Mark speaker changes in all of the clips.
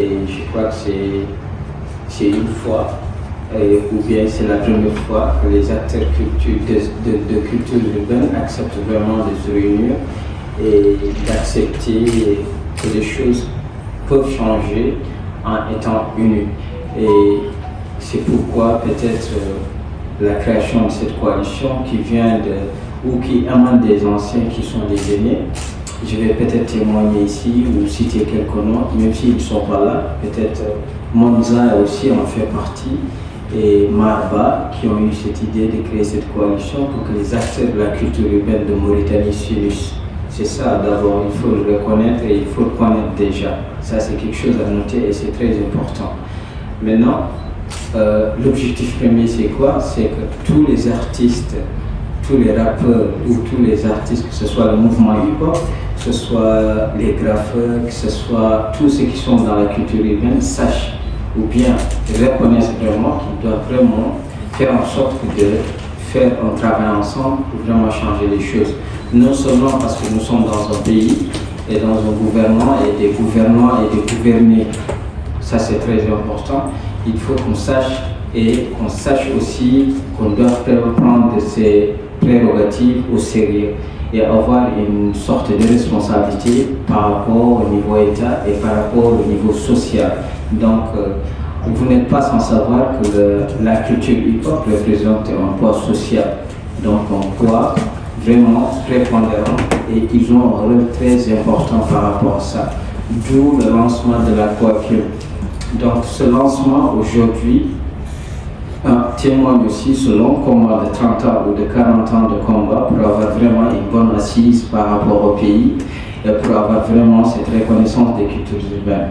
Speaker 1: et je crois que c'est une fois, ou bien c'est la première fois que les acteurs de culture urbaine acceptent vraiment de se réunir et d'accepter que les choses peuvent changer en étant unis. Et c'est pourquoi peut-être la création de cette coalition qui vient ou qui émane des anciens qui sont des aînés. Je vais peut-être témoigner ici ou citer quelques noms, même s'ils ne sont pas là. Peut-être Monza aussi en fait partie, et Marba qui ont eu cette idée de créer cette coalition pour que les acteurs de la culture urbaine de Mauritanie s'unissent. C'est ça d'abord, il faut le reconnaître et il faut le connaître déjà. Ça c'est quelque chose à noter et c'est très important. Maintenant, l'objectif premier c'est quoi? C'est que tous les artistes, tous les rappeurs ou tous les artistes, que ce soit le mouvement hip-hop, que ce soit les graffeurs, que ce soit tous ceux qui sont dans la culture urbaine, sachent ou bien reconnaissent vraiment qu'ils doivent vraiment faire en sorte de faire un travail ensemble pour vraiment changer les choses. Non seulement parce que nous sommes dans un pays et dans un gouvernement et des gouvernants et des gouvernés, ça c'est très important. Il faut qu'on sache et qu'on sache aussi qu'on doit prendre ces prérogatives au sérieux et avoir une sorte de responsabilité par rapport au niveau État et par rapport au niveau social. Donc, vous n'êtes pas sans savoir que la culture hip-hop représente un poids social, donc un poids vraiment prépondérant et ils ont un rôle très important par rapport à ça. D'où le lancement de la coalition. Donc, ce lancement aujourd'hui témoigne aussi ce long combat de 30 ans ou de 40 ans de combat pour avoir vraiment une bonne assise par rapport au pays et pour avoir vraiment cette reconnaissance des cultures urbaines.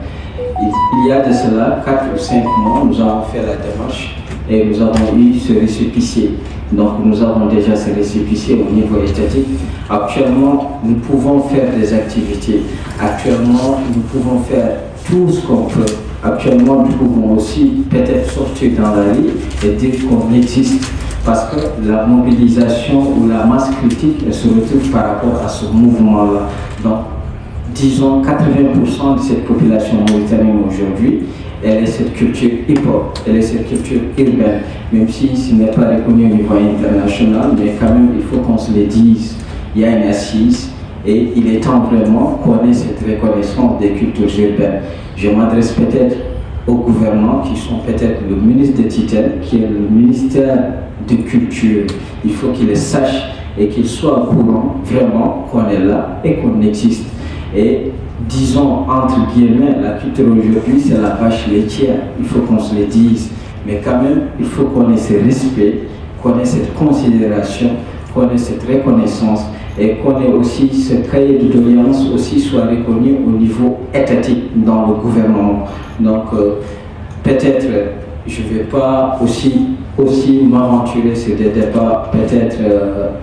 Speaker 1: Il y a de cela 4 ou 5 mois, nous avons fait la démarche et nous avons eu ce récépissé. Donc nous avons déjà ce récépissé au niveau étatique. Actuellement, nous pouvons faire des activités. Actuellement, nous pouvons faire tout ce qu'on peut. Actuellement, nous pouvons aussi peut-être sortir dans la rue et dire qu'on existe. Parce que la mobilisation ou la masse critique elle se retrouve par rapport à ce mouvement-là. Donc, disons 80% de cette population mauritanienne aujourd'hui, elle est cette culture hip-hop, elle est cette culture urbaine, même si ce n'est pas reconnu au niveau international, mais quand même il faut qu'on se le dise, il y a une assise et il est temps vraiment qu'on ait cette reconnaissance des cultures urbaines. Je m'adresse peut-être aux gouvernants qui sont peut-être le ministre de Titane, qui est le ministère de Culture. Il faut qu'ils le sachent et qu'ils soient au courant vraiment qu'on est là et qu'on existe. Et disons, entre guillemets, la culture aujourd'hui, c'est la vache laitière. Il faut qu'on se le dise. Mais quand même, il faut qu'on ait ce respect, qu'on ait cette considération, qu'on ait cette reconnaissance et qu'on ait aussi ce cahier de doléances aussi soit reconnu au niveau étatique dans le gouvernement. Donc, peut-être, je ne vais pas aussi m'aventurer sur des débats, peut-être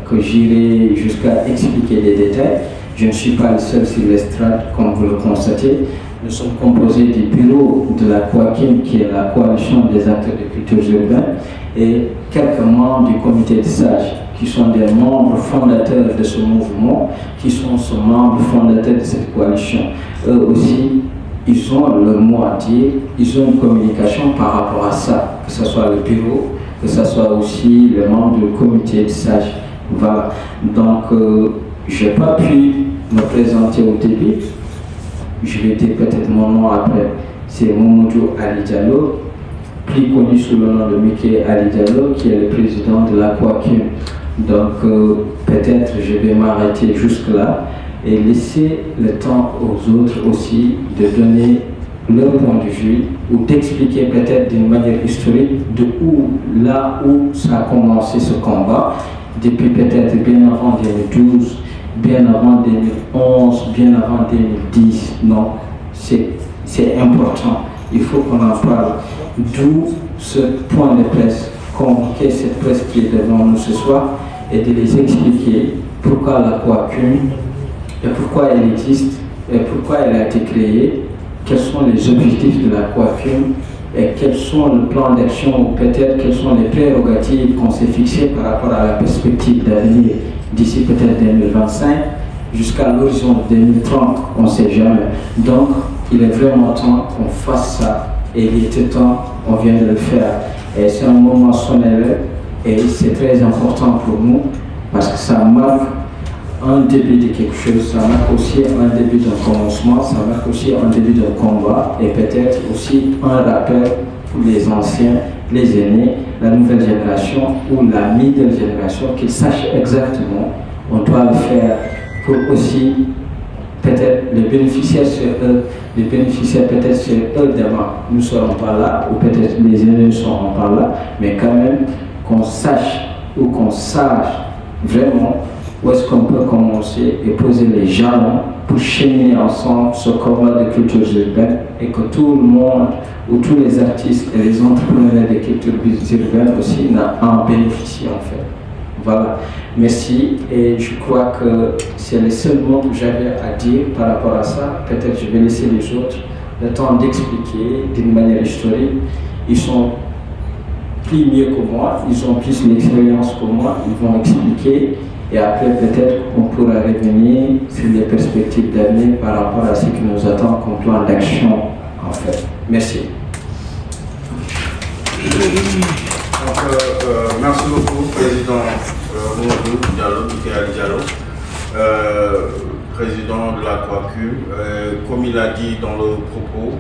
Speaker 1: que j'irai jusqu'à expliquer des détails. Je ne suis pas le seul sur l'estrade, comme vous le constatez. Nous sommes composés du bureau de la COACIM, qui est la coalition des acteurs de culture urbaine, et quelques membres du comité de sages, qui sont des membres fondateurs de ce mouvement, qui sont ce membres fondateurs de cette coalition. Eux aussi, ils ont le mot à dire, ils ont une communication par rapport à ça, que ce soit le bureau, que ce soit aussi les membres du comité de sages. Voilà. Donc, je n'ai pas pu me présenter au début. Je vais dire peut-être mon nom après. C'est Momodou Ali Diallo, plus connu sous le nom de Mickey Ali Diallo, qui est le président de la COACIM. Donc peut-être je vais m'arrêter jusque-là et laisser le temps aux autres aussi de donner leur point de vue ou d'expliquer peut-être d'une manière historique de là où ça a commencé ce combat, depuis peut-être bien avant 2012, bien avant 2011, bien avant 2010. Donc c'est important, il faut qu'on en parle. D'où ce point de presse, convoquer cette presse qui est devant nous ce soir et de les expliquer pourquoi la COACIM et pourquoi elle existe et pourquoi elle a été créée, quels sont les objectifs de la COACIM et quels sont les plans d'action ou peut-être quelles sont les prérogatives qu'on s'est fixées par rapport à la perspective d'avenir d'ici peut-être 2025 jusqu'à l'horizon 2030, on ne sait jamais. Donc, il est vraiment temps qu'on fasse ça. Et il était temps, on vient de le faire. Et c'est un moment solennel et c'est très important pour nous parce que ça marque un début de quelque chose, ça marque aussi un début d'un commencement, ça marque aussi un début d'un combat et peut-être aussi un rappel pour les anciens, les aînés, la nouvelle génération ou la middle génération, qu'ils sachent exactement, on doit le faire pour aussi peut-être les bénéficiaires sur eux, les bénéficiaires peut-être sur eux demain, nous ne serons pas là, ou peut-être les aînés ne seront pas là, mais quand même qu'on sache ou qu'on sache vraiment où est-ce qu'on peut commencer et poser les jalons pour cheminer ensemble ce combat de culture urbaine et que tout le monde, ou tous les artistes et les entrepreneurs de culture urbaine aussi en bénéficient en fait. Voilà, merci et je crois que c'est le seul mot que j'avais à dire par rapport à ça. Peut-être je vais laisser les autres le temps d'expliquer d'une manière historique. Ils sont plus mieux que moi, ils ont plus l'expérience que moi, ils vont expliquer et après peut-être on pourra revenir sur les perspectives d'avenir par rapport à ce qui nous attend comme plan d'action en fait. Merci.
Speaker 2: Merci beaucoup, Président Mamadou Diallo, Michael Diallo, Président de la COACU. Comme il a dit dans le propos,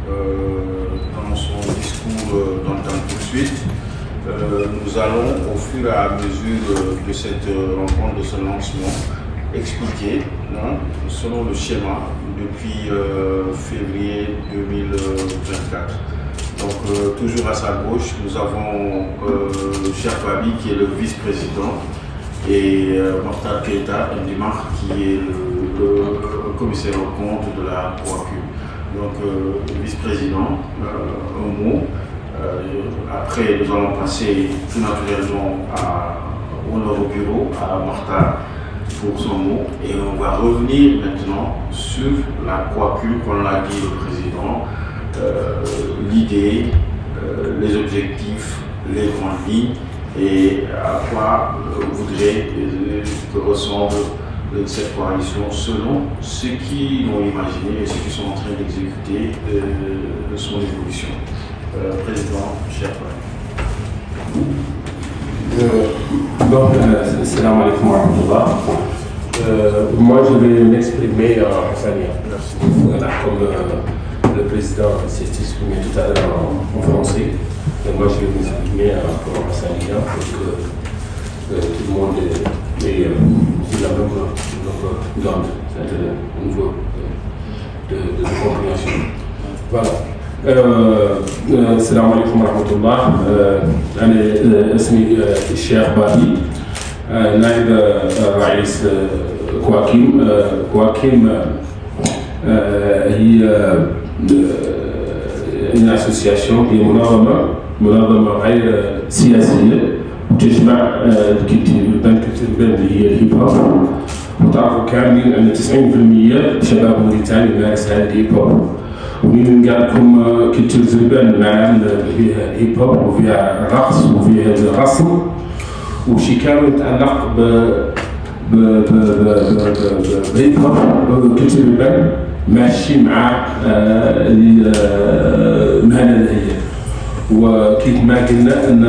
Speaker 2: dans son discours d'entendre tout de suite, nous allons au fur et à mesure de cette rencontre, de ce lancement, expliquer selon le schéma depuis février 2024. Donc toujours à sa gauche, nous avons Cheikh Babi qui est le vice-président et Mokhtar Keita Ndimar qui est le commissaire aux comptes de la COACU. Donc le vice-président, un mot. Après nous allons passer tout naturellement au bureau, à Mokhtar pour son mot et on va revenir maintenant sur la COACU, comme l'a dit le président. L'idée, les objectifs, les grandes lignes et à quoi voudrait que ressemble cette coalition selon ce qu'ils ont imaginé et ce qu'ils sont en train d'exécuter de son évolution. Président, cher
Speaker 3: collègue. Salam alaikum wa rahmatullah. Moi je vais m'exprimer en hassania. Voilà, comme le président s'est exprimé tout à l'heure en français. Et moi, je vais m'exprimer en hassania pour que tout le monde ait la même langue, c'est-à-dire au niveau de compréhension. Voilà. Salam alaikum wa rahmatullah. أنا اسمي الشيخ بابي نائب رئيس كواكيم. كواكيم هي une association هي منظمة غير سياسية تجمع الكتيبان اللي هي الهيب هوب. وتعرفوا كاملين أن 90% شباب موريتاني يمارس هذا الهيب هوب. ومن قال لكم كتير زربان معناها فيها هيب هوب وفيها رقص وفيها الرسم وشي كامل يتعلق بهيب هوب كتير زربان ماشي مع المهنة الهيئة. وكيف ما قلنا ان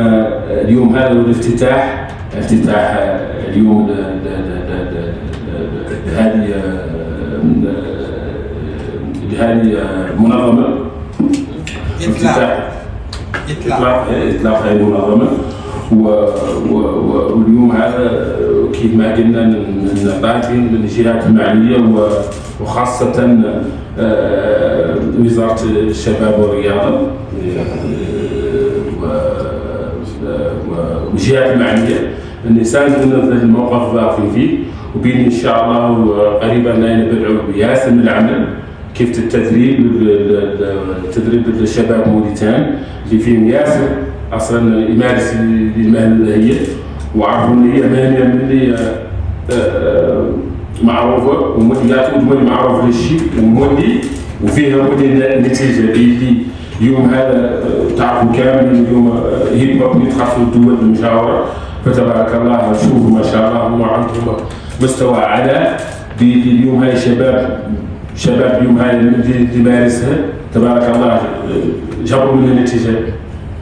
Speaker 3: اليوم هذا هو افتتاح اليوم لهذه المنظمة، إطلاق هذه المنظمة. واليوم هذا كيف ما قلنا نعطي للجهات المعنية وخاصة وزارة الشباب والرياضة والجهات المعنية أن يساندونا في الموقف واقفين فيه. وبين إن شاء الله قريبا نبدأ بياسر من العمل كيف تدريب الشباب موريتان اللي فيهم ياسر اصلا يمارس المهنه هي وعرفوا ان هي مهنه اللي معروفه وموليات ومولي معروف للشيء ومولي وفيها مولي نتيجه اللي اليوم هذا تعرفوا كامل اليوم هيب هوب يدخل في الدول المجاوره فتبارك الله شوفوا ما شاء الله هم عندهم مستوى عالي. اليوم هاي شباب الشباب اليوم هاي اللي يمارسها تبارك الله جابوا منها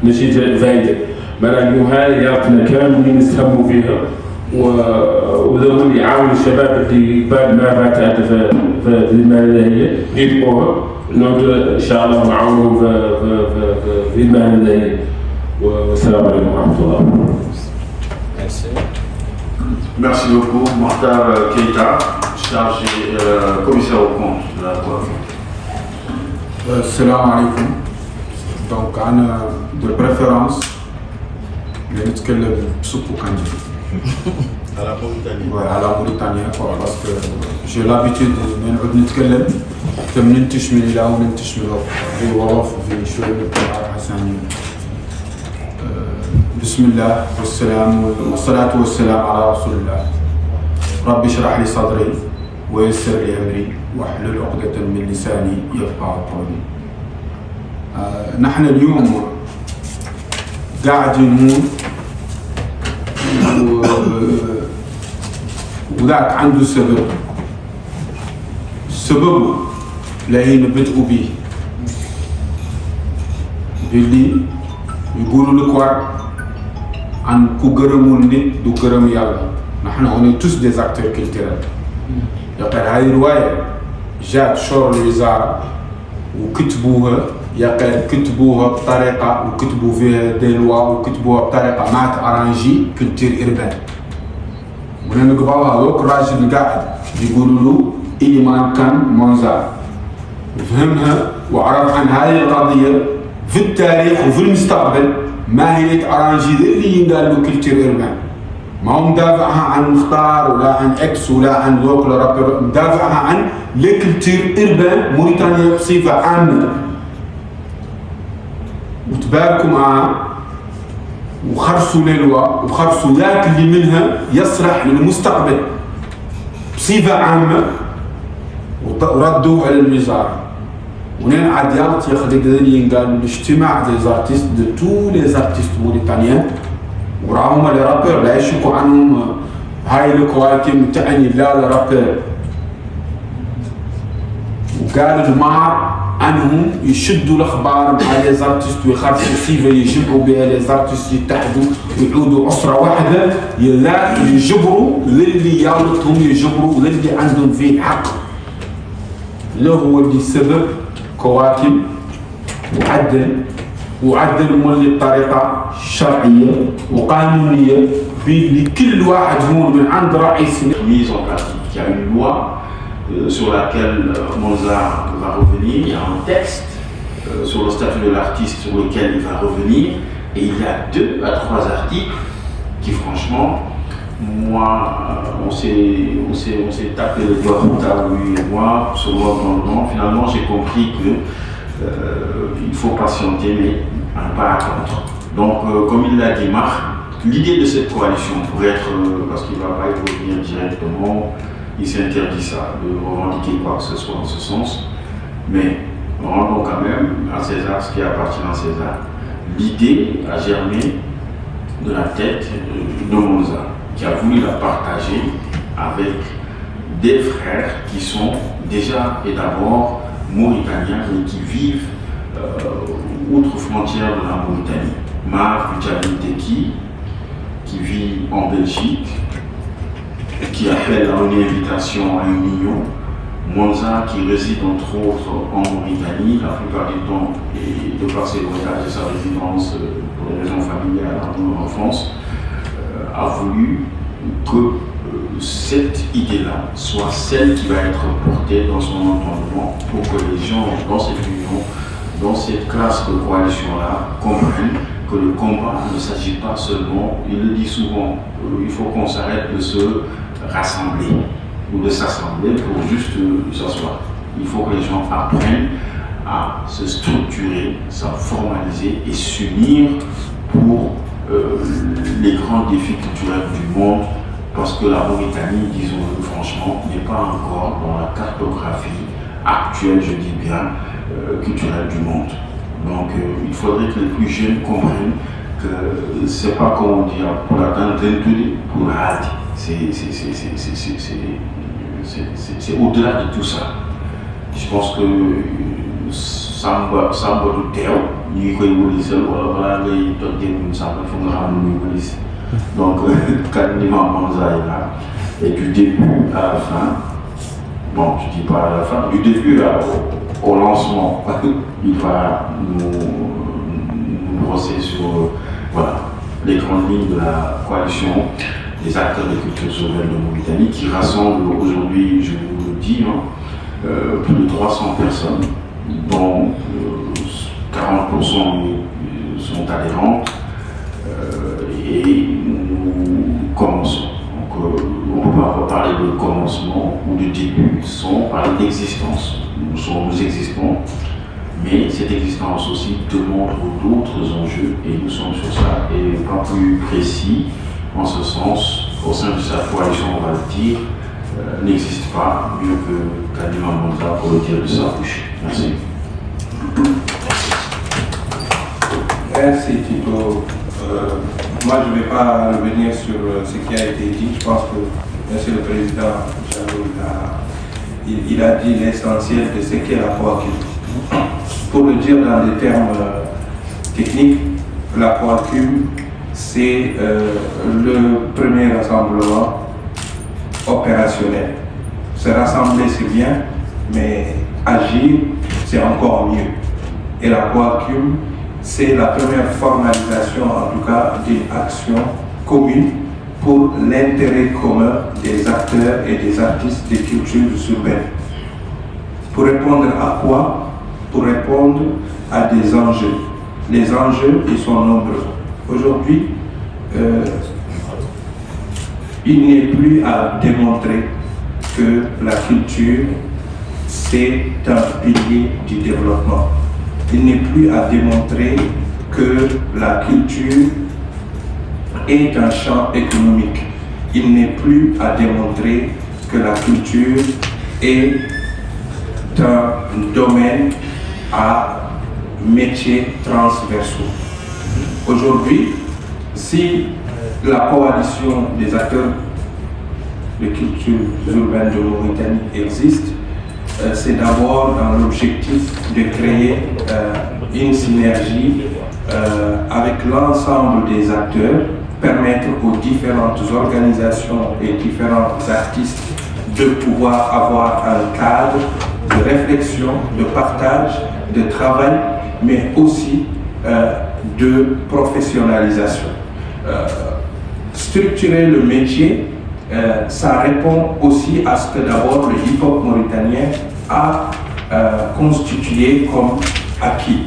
Speaker 3: نتيجة فايدة. معناها اليوم هاي يعطينا كاملين نسهموا فيها وذول يعاونوا الشباب اللي بعد ما فاتت في المهنة هي يبقوها نقدر إن شاء الله نعاونهم في المهنة هي. والسلام عليكم ورحمة الله.
Speaker 2: Merci beaucoup, Mokhtar Keïta, chargé commissaire au compte de la coiffure.
Speaker 4: Salam alaikum. Donc, de préférence, je vais te dire soupe kanji.
Speaker 2: À la Mauritanie.
Speaker 4: Ouais, à la Mauritanie, parce que j'ai l'habitude de نتكلم من تشمل إلى ومن تشمل في وظف في شغل حساني. بسم الله والصلاة والسلام على رسول الله. رب اشرح لي صدري ويسر لي أمري واحلل عقدة من لساني يفقهوا قولي. نحن اليوم قاعدين وذاك عنده سبب. سببه لين بدأوا به باللي يقولوا لك عن كوغرمو النت دو كرم يالله. نحن on est tous des acteurs culturels. يقال هاي الرواية جات شور الوزارة وكتبوها، يقال كتبوها بطريقة وكتبوا فيها دي لوا وكتبوها بطريقة ما تأرانجي كولتير إربان. ونا نقبلها لوك الراجل قاعد يقولوا له إيمان كان منزار فهمها وعرف عن هذه القضية في التاريخ وفي المستقبل ما هي تأرانجي اللي ينقال له كولتير إربان. ما هو مدافعها عن مختار ولا عن اكس ولا عن لوكال رابر، مدافعها عن لكولتير إربان موريتانيا بصفة عامة. وتباركوا معاه وخرسوا للوا وخرسوا ذاك اللي منها يصلح للمستقبل بصفة عامة وردوه على الوزارة. ونين عديات يخلق ذلك قالوا الاجتماع des artistes de tous les artistes mauritaniens وراهم الرابر لا يشكوا عنهم هاي الكواكب تعني لا الرابر. وقال المار عنهم يشدوا الاخبار مع لي زارتيست ويخرجوا سيفا يجمعوا بها لي زارتيست يتحدوا ويعودوا اسره واحده يلا يجبروا للي يالتهم يجبروا للي عندهم فيه حق. له هو اللي سبب كواكب وعدل مولي بطريقه شرعيه وقانونيه لكل واحد هون من عند رئيس.
Speaker 2: Mise en pratique, il y a une loi sur laquelle Mozart va revenir, il y a un texte sur le statut de l'artiste sur lequel il va revenir, et il y a 2 à 3 articles qui franchement, moi, on s'est tapé le doigt pour table, lui et moi, ce mois dans le vent. Finalement j'ai compris que il faut patienter mais à ne pas attendre. Donc comme il l'a dit Marc, l'idée de cette coalition pourrait être, parce qu'il ne va pas y revenir directement, il s'interdit ça, de revendiquer quoi que ce soit en ce sens, mais rendons quand même à César ce qui appartient à César. L'idée a germé de la tête de Monza, qui a voulu la partager avec des frères qui sont déjà et d'abord mauritaniens mais qui vivent outre frontière de la Mauritanie. Marc Teki, qui vit en Belgique, qui appelle à une invitation à une union. Monza qui réside entre autres en Mauritanie, la plupart du temps, et de par ses voyages et sa résidence pour des raisons familiales en France, a voulu que cette idée-là soit celle qui va être portée dans son entendement pour que les gens dans cette union, dans cette classe de coalition-là, comprennent que le combat ne s'agit pas seulement, il le dit souvent, il faut qu'on s'arrête de se rassembler ou de s'assembler pour juste s'asseoir. Il faut que les gens apprennent à se structurer, se formaliser et s'unir pour les grands défis culturels du monde, parce que la Mauritanie, disons-le franchement, n'est pas encore dans la cartographie actuelle, je dis bien, culturelle du monde. Donc il faudrait que les plus jeunes comprennent que c'est pas comme on dit pour l'atteindre pour la c'est au-delà de tout ça. je pense que Samba du teew ñu ngi koy wëlisal wala balaa ngay toj jënd Samba fu nga xam ne muy wëlis donc Kanima Manza est là et du début à la fin, bon je dis pas à la fin, du début au lancement, il va nous brosser sur voilà, les grandes lignes de la coalition des acteurs de culture urbaine de Mauritanie qui rassemble aujourd'hui, je vous le dis, plus de 300 personnes, dont 40% sont adhérentes, et nous commençons. Donc, on ne peut pas parler de commencement ou de début sans parler d'existence. Nous existons, mais cette existence aussi demande d'autres enjeux et nous sommes sur ça. Et pas plus précis, en ce sens, au sein de sa coalition, on va le dire, n'existe pas mieux que Kanima Manza pour le dire de sa bouche. Merci.
Speaker 5: Merci Tito. Moi je ne vais pas revenir sur ce qui a été dit. Je pense que Monsieur le Président il a dit l'essentiel de ce qu'est la coaculture. Pour le dire dans des termes techniques, la coaculture c'est le premier rassemblement opérationnel. Se rassembler c'est bien, mais agir c'est encore mieux. Et la coaculture c'est la première formalisation, en tout cas, d'une action commune pour l'intérêt commun des acteurs et des artistes des cultures urbaines. Pour répondre à quoi? Pour répondre à des enjeux. Les enjeux, ils sont nombreux. Aujourd'hui, il n'est plus à démontrer que la culture, c'est un pilier du développement. Il n'est plus à démontrer que la culture est un champ économique. Il n'est plus à démontrer que la culture est un domaine à métiers transversaux. Aujourd'hui, si la coalition des acteurs de culture urbaine de Mauritanie existe, c'est d'abord dans l'objectif de créer une synergie avec l'ensemble des acteurs, permettre aux différentes organisations et différents artistes de pouvoir avoir un cadre de réflexion, de partage, de travail, mais aussi de professionnalisation. Structurer le métier, ça répond aussi à ce que d'abord le hip-hop mauritanien a constitué comme acquis.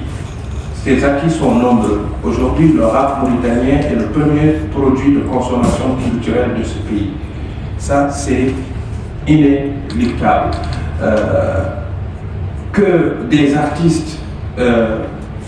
Speaker 5: Ces acquis sont nombreux. Aujourd'hui, le rap mauritanien est le premier produit de consommation culturelle de ce pays. Ça, c'est inéluctable. Que des artistes,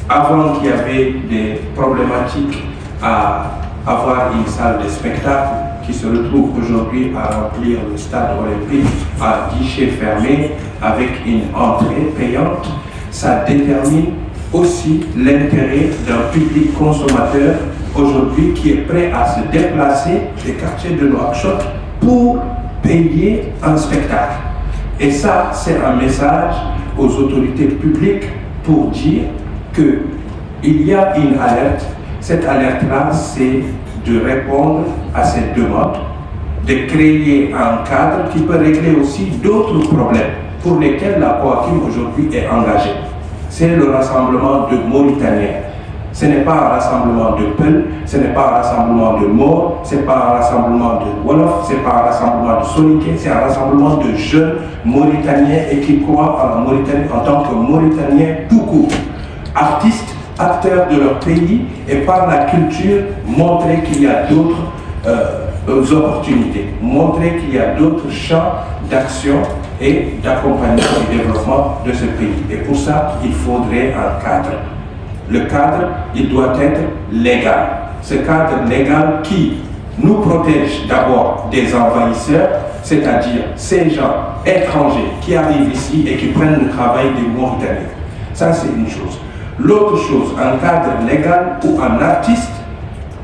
Speaker 5: avant qu'il y avait des problématiques à avoir une salle de spectacle, qui se retrouve aujourd'hui à remplir le stade olympique à guichet fermé avec une entrée payante, ça détermine aussi l'intérêt d'un public consommateur aujourd'hui qui est prêt à se déplacer des quartiers de Nouakchott pour payer un spectacle. Et ça, c'est un message aux autorités publiques pour dire qu'il y a une alerte. Cette alerte-là, c'est de répondre à cette demande, de créer un cadre qui peut régler aussi d'autres problèmes pour lesquels la coaculture aujourd'hui est engagée. C'est le rassemblement de Mauritaniens. Ce n'est pas un rassemblement de Peul, ce n'est pas un rassemblement de Maure, ce n'est pas un rassemblement de Wolof, ce n'est pas un rassemblement de Soniké, c'est un rassemblement de jeunes Mauritaniens et qui croient en la Mauritanie en tant que Mauritaniens tout court. Artistes, acteurs de leur pays et par la culture montrer qu'il y a d'autres opportunités, montrer qu'il y a d'autres champs d'action et d'accompagnement du développement de ce pays. Et pour ça, il faudrait un cadre. Le cadre, il doit être légal. Ce cadre légal qui nous protège d'abord des envahisseurs, c'est-à-dire ces gens étrangers qui arrivent ici et qui prennent le travail des Mauritaniens. Ça, c'est une chose. L'autre chose, un cadre légal où un artiste,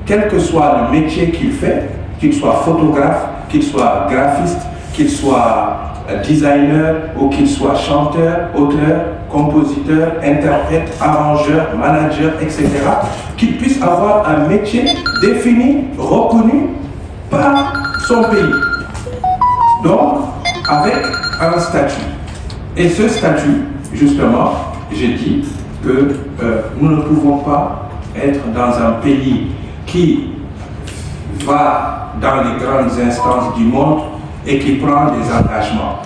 Speaker 5: quel que soit le métier qu'il fait, qu'il soit photographe, qu'il soit graphiste, qu'il soit designer ou qu'il soit chanteur, auteur, compositeur, interprète, arrangeur, manager, etc., qu'il puisse avoir un métier défini, reconnu par son pays. Donc, avec un statut. Et ce statut, justement, j'ai dit que nous ne pouvons pas être dans un pays qui va dans les grandes instances du monde et qui prend des engagements.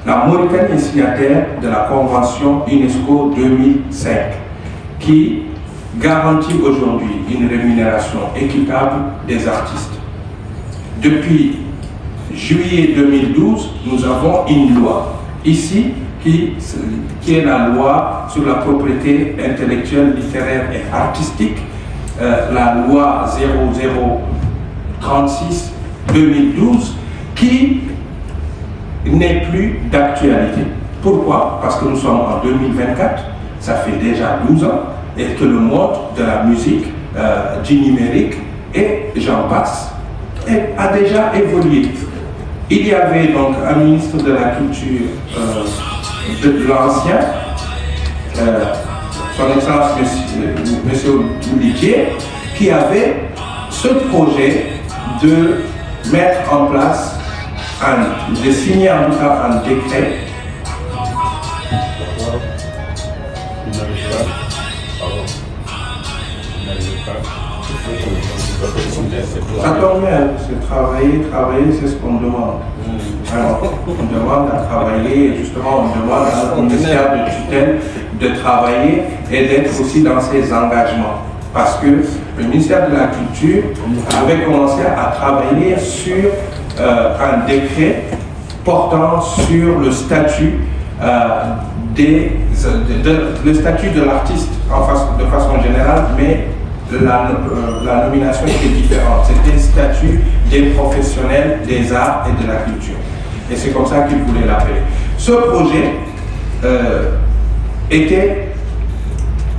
Speaker 5: La Mauritanie est signataire de la Convention UNESCO 2005 qui garantit aujourd'hui une rémunération équitable des artistes. Depuis juillet 2012, nous avons une loi ici qui est la loi sur la propriété intellectuelle, littéraire et artistique, la loi 0036-2012, qui n'est plus d'actualité. Pourquoi? Parce que nous sommes en 2024, ça fait déjà 12 ans, et que le monde de la musique, du numérique, et j'en passe, a déjà évolué. Il y avait donc un ministre de la Culture de l'ancien, son Excellence Monsieur Oulidier, qui avait ce projet de mettre en place, de signer en tout cas un décret ça tombe bien, c'est travailler, c'est ce qu'on demande. Alors, on demande à travailler, justement, on demande à notre ministère de tutelle de travailler et d'être aussi dans ses engagements. Parce que le ministère de la Culture avait commencé à travailler sur un décret portant sur le statut le statut de l'artiste de façon générale, mais la nomination était différente. C'était le statut des professionnels des arts et de la culture. Et c'est comme ça qu'il voulait l'appeler. Ce projet était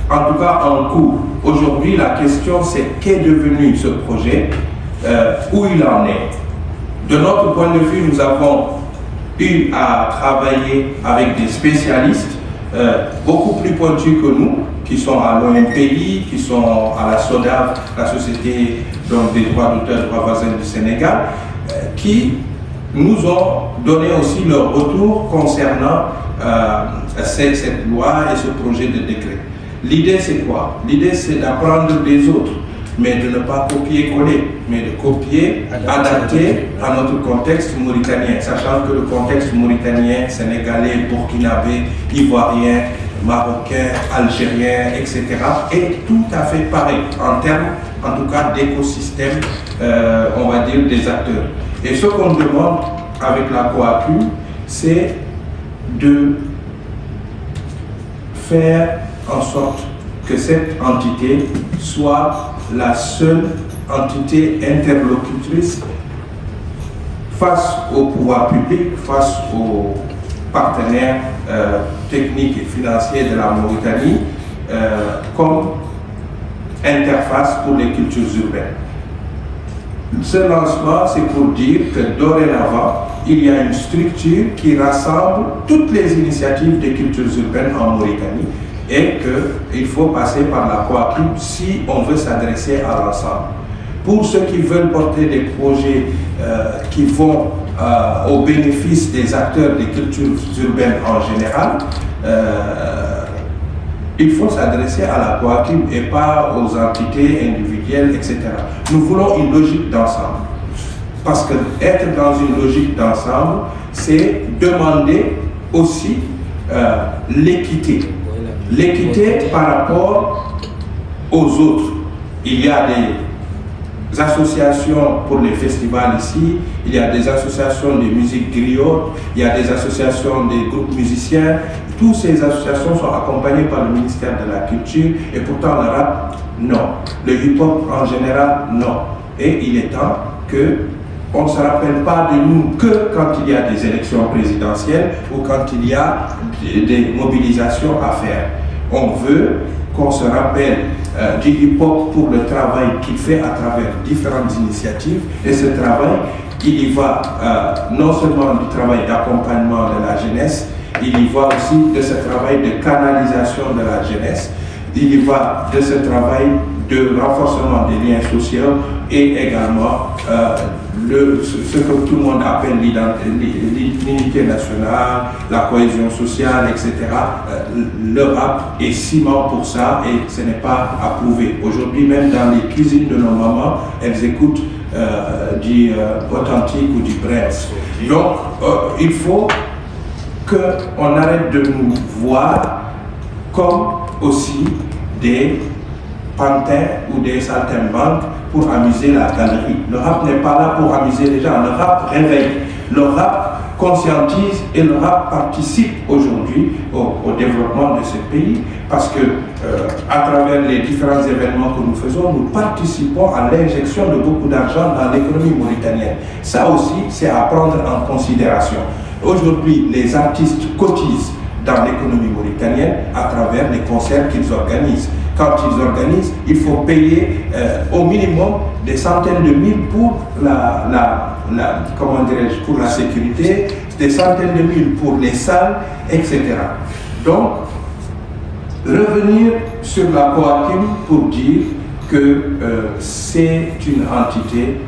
Speaker 5: en tout cas en cours. Aujourd'hui, la question c'est qu'est devenu ce projet, où il en est. De notre point de vue, nous avons eu à travailler avec des spécialistes beaucoup plus pointus que nous, qui sont à l'OMPI, qui sont à la SODAV, la Société donc, des droits d'auteur, droits voisins du Sénégal, qui nous ont donné aussi leur retour concernant cette loi et ce projet de décret. L'idée c'est quoi? L'idée c'est d'apprendre des autres, mais de ne pas copier-coller, mais de copier, adapter à notre contexte mauritanien, sachant que le contexte mauritanien, sénégalais, burkinabé, ivoirien, marocain, algérien, etc. est tout à fait pareil en termes, en tout cas, d'écosystème, on va dire, des acteurs. Et ce qu'on demande avec la COACU, c'est de faire en sorte que cette entité soit la seule entité interlocutrice face au pouvoir public, face aux partenaires techniques et financiers de la Mauritanie, comme interface pour les cultures urbaines. Ce lancement, c'est pour dire que dorénavant, il y a une structure qui rassemble toutes les initiatives des cultures urbaines en Mauritanie et qu'il faut passer par la COACU si on veut s'adresser à l'ensemble. Pour ceux qui veulent porter des projets qui vont au bénéfice des acteurs des cultures urbaines en général, il faut s'adresser à la COACU et pas aux entités individuelles, etc. Nous voulons une logique d'ensemble. Parce que être dans une logique d'ensemble, c'est demander aussi l'équité. L'équité par rapport aux autres. Il y a des associations pour les festivals ici, il y a des associations de musique griotte, il y a des associations des groupes musiciens. Toutes ces associations sont accompagnées par le ministère de la Culture et pourtant le rap, non. Le hip-hop en général, non. Et il est temps qu'on ne se rappelle pas de nous que quand il y a des élections présidentielles ou quand il y a des mobilisations à faire. On veut qu'on se rappelle du hip-hop pour le travail qu'il fait à travers différentes initiatives et ce travail il y va non seulement du travail d'accompagnement de la jeunesse, il y va aussi de ce travail de canalisation de la jeunesse, il y va de ce travail de renforcement des liens sociaux et également ce que tout le monde appelle l'unité nationale, la cohésion sociale, etc. Le rap est ciment pour ça et ce n'est pas approuvé. Aujourd'hui, même dans les cuisines de nos mamans, elles écoutent du authentique ou du bref. Donc, il faut qu'on arrête de nous voir comme aussi des pantins ou des saltimbanques pour amuser la galerie. Le rap n'est pas là pour amuser les gens, le rap réveille, le rap conscientise et le rap participe aujourd'hui au développement de ce pays parce que à travers les différents événements que nous faisons, nous participons à l'injection de beaucoup d'argent dans l'économie mauritanienne. Ça aussi, c'est à prendre en considération. Aujourd'hui, les artistes cotisent dans l'économie mauritanienne à travers les concerts qu'ils organisent. Quand ils organisent, il faut payer au minimum des centaines de mille pour pour la sécurité, des centaines de mille pour les salles, etc. Donc, revenir sur la COACIM pour dire que c'est une entité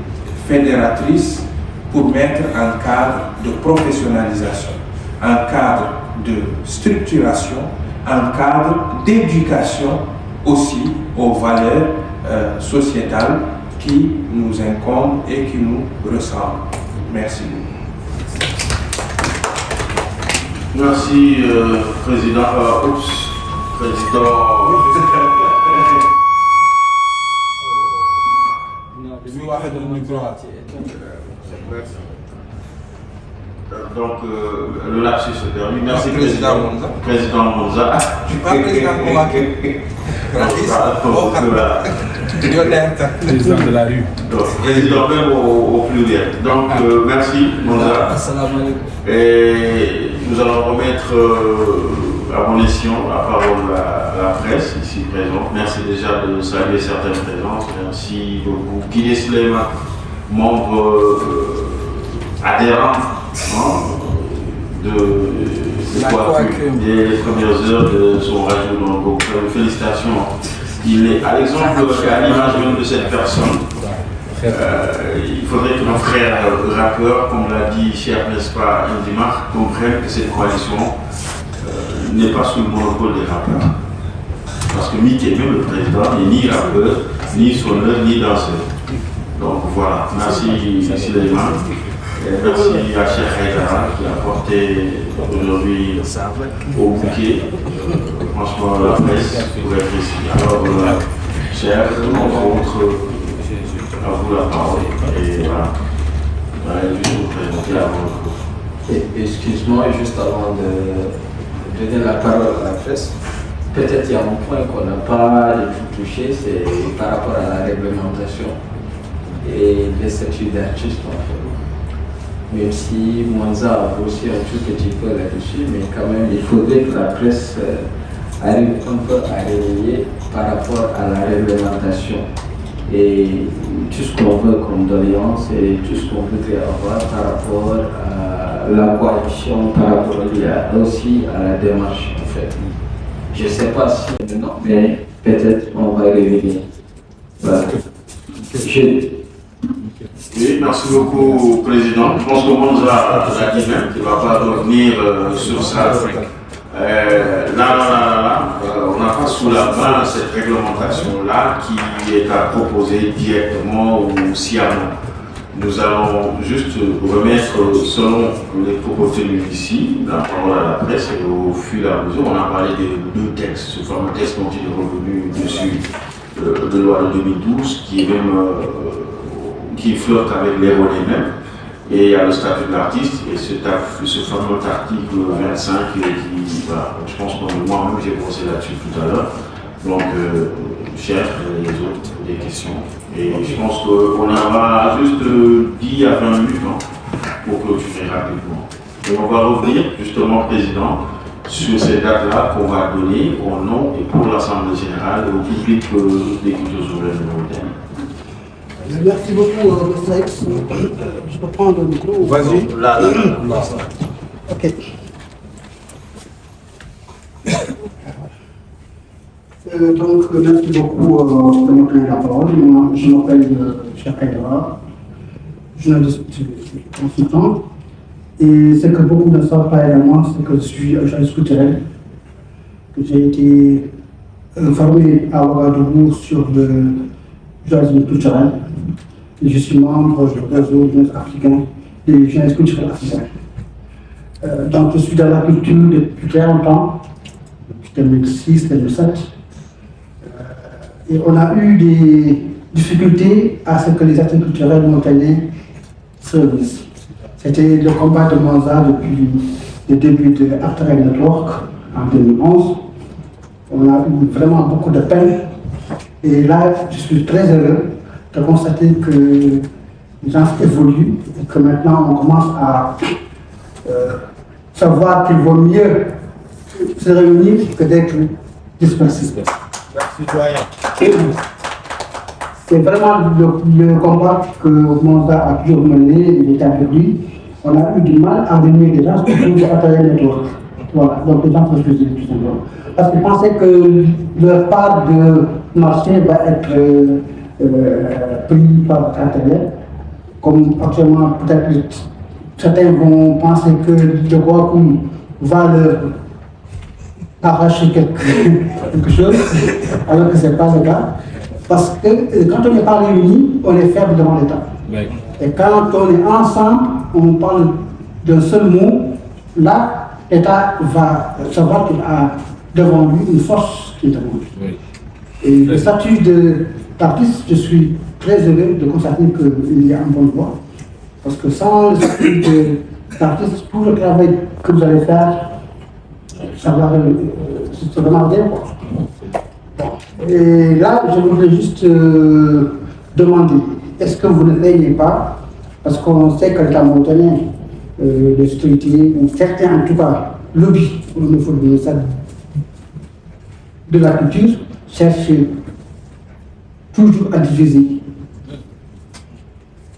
Speaker 5: fédératrice pour mettre un cadre de professionnalisation, un cadre de structuration, un cadre d'éducation aussi aux valeurs sociétales qui nous incombent et qui nous ressemblent. Merci.
Speaker 2: Merci, Président. Merci. Donc, le lapsus se permet. Merci, Président Monza. Président Monza.
Speaker 6: Je ne suis pas président convaincu.
Speaker 3: Président de la rue.
Speaker 2: Donc, président même au pluriel. Donc, merci, Monza. Et nous allons remettre à mon escient la parole à la presse ici présente. Merci déjà de saluer certaines présences. Merci beaucoup. Guy Slema, membre adhérent des premières heures de son radio. Donc, félicitations. Il est à l'exemple, à l'image même de cette personne. Il faudrait que nos frères rappeurs, comme l'a dit cher, n'est-ce pas, Indimar, comprennent que cette coalition n'est pas sous le monopole des rappeurs. Parce que Mickey, même le président, n'est ni rappeur, ni sonneur, ni danseur. Donc voilà, merci Suleiman. Merci à Cheikh Haïdara qui a porté aujourd'hui au bouquet, franchement, la presse pour être ici. Alors, cher, entre autres, à vous la parole. Et voilà, je vais vous présenter avant.
Speaker 1: Excuse-moi, juste avant de donner la parole à la presse, peut-être il y a un point qu'on n'a pas du tout touché, c'est par rapport à la réglementation et les statuts d'artistes en fait. Même si Monza a aussi un tout petit peu là-dessus, mais quand même il faudrait que la presse arrive un peu à réveiller par rapport à la réglementation et tout ce qu'on veut comme doléance et tout ce qu'on voudrait avoir par rapport à la coalition, par rapport aussi à la démarche en fait. Je ne sais pas si maintenant, mais peut-être on va réveiller. Voilà.
Speaker 2: Oui, merci beaucoup, Président. Je pense que Monza l'a dit même, il ne va pas revenir sur ça. On n'a pas sous la main cette réglementation-là qui est à proposer directement ou sciemment. Nous allons juste remettre, selon les propos tenus ici, la parole à la presse et au fur et à mesure. On a parlé de deux textes, ce fameux texte dont il est revenu dessus, de loi de 2012, qui est même qui flotte avec les relais même, et il y a le statut de l'artiste, et ce fameux article 25 qui voilà, je pense que moi-même j'ai pensé là-dessus tout à l'heure. Donc, cher, les autres, des questions. Et je pense qu'on aura juste 10 à 20 minutes pour clôturer rapidement. Et on va revenir justement, Président, sur ces dates-là qu'on va donner au nom et pour l'Assemblée générale et au public des cultures souveraines de Mauritanie.
Speaker 7: Merci beaucoup, Mr. X. Je peux prendre le micro.
Speaker 4: Vas-y.
Speaker 2: Là.
Speaker 7: Ok. Donc, merci beaucoup de me donner la parole. Moi, je m'appelle Cheikh Aïdara, journaliste consultant. Et ce que beaucoup ne savent pas également, c'est que je suis un journaliste culturel, que j'ai été formé à Ouagadougou sur le journalisme culturel. Et je suis membre du réseau des africains, des journalistes culturels africains. Donc, je suis dans la culture depuis très longtemps, depuis 2006-2007. Et on a eu des difficultés à ce que les acteurs culturels montagnais se réunissent. C'était le combat de Monza depuis le début de After Network en 2011. On a eu vraiment beaucoup de peine. Et là, je suis très heureux de constater que les gens évoluent et que maintenant on commence à savoir qu'il vaut mieux se réunir que d'être dispersés.
Speaker 4: Merci, doyen.
Speaker 7: C'est vraiment le combat que Monza a toujours mené, il est perdu. On a eu du mal à réunir des gens pour atteindre les autres. Voilà, donc les gens se faisaient tout simplement. Parce qu'ils pensaient que leur part de marché va être pris par Cartel. Comme actuellement, peut-être certains vont penser que le roi va leur arracher quelque chose, alors que ce n'est pas le cas. Parce que quand on n'est pas réunis, on est faible devant l'État. Oui. Et quand on est ensemble, on parle d'un seul mot, là, l'État va savoir qu'il a devant lui une force qui est devant lui. Oui. Et le statut d'artiste, je suis très heureux de constater qu'il y a un bon voie. Parce que sans le statut d'artiste, tout le travail que vous allez faire, ça va se demander. Et là, je voudrais juste demander, est-ce que vous ne payez pas, parce qu'on sait que l'État montagnais, les autorités, ou certains en tout cas, lobby au niveau du ministère de la culture, cherchent toujours à diviser.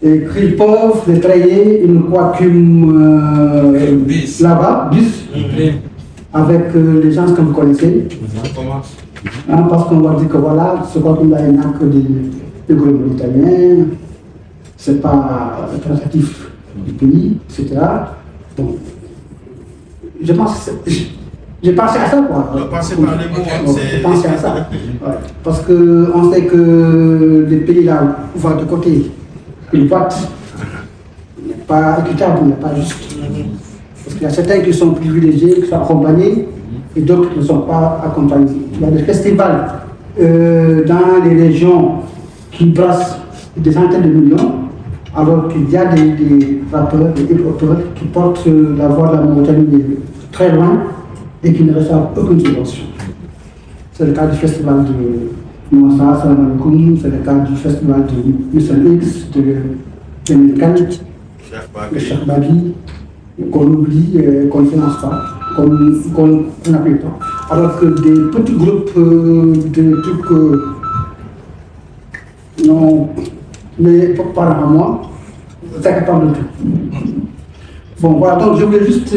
Speaker 7: Et qu'ils peuvent créer une coacume là-bas, bis, avec les gens que vous connaissez. Hein, parce qu'on va dire que voilà, ce qu'on a, il n'y a que des groupes italiens, c'est pas représentatif du pays, etc. Bon, je pense, j'ai pensé à ça, quoi.
Speaker 2: Pensez par les mots,
Speaker 7: j'ai pensé à ça. Ouais. Parce qu'on sait que les pays là où va de côté, une boîte n'est pas équitable, n'est pas juste. Parce qu'il y a certains qui sont privilégiés, qui sont accompagnés, et d'autres qui ne sont pas accompagnés. Il y a des festivals dans les régions qui brassent des centaines de millions, alors qu'il y a des rappeurs, des hip-hopers qui portent la voix de la Mauritanie très loin et qui ne reçoivent aucune subvention. C'est le cas du festival de Moussa Salamankoum, c'est le cas du festival de Mr. X, de Milkan, de Cheikh Bagui, qu'on oublie, qu'on ne finance pas, qu'on n'appuie pas. Alors que des petits groupes de trucs non, mais par à moi, c'est capable de tout. Bon, voilà, donc je voulais juste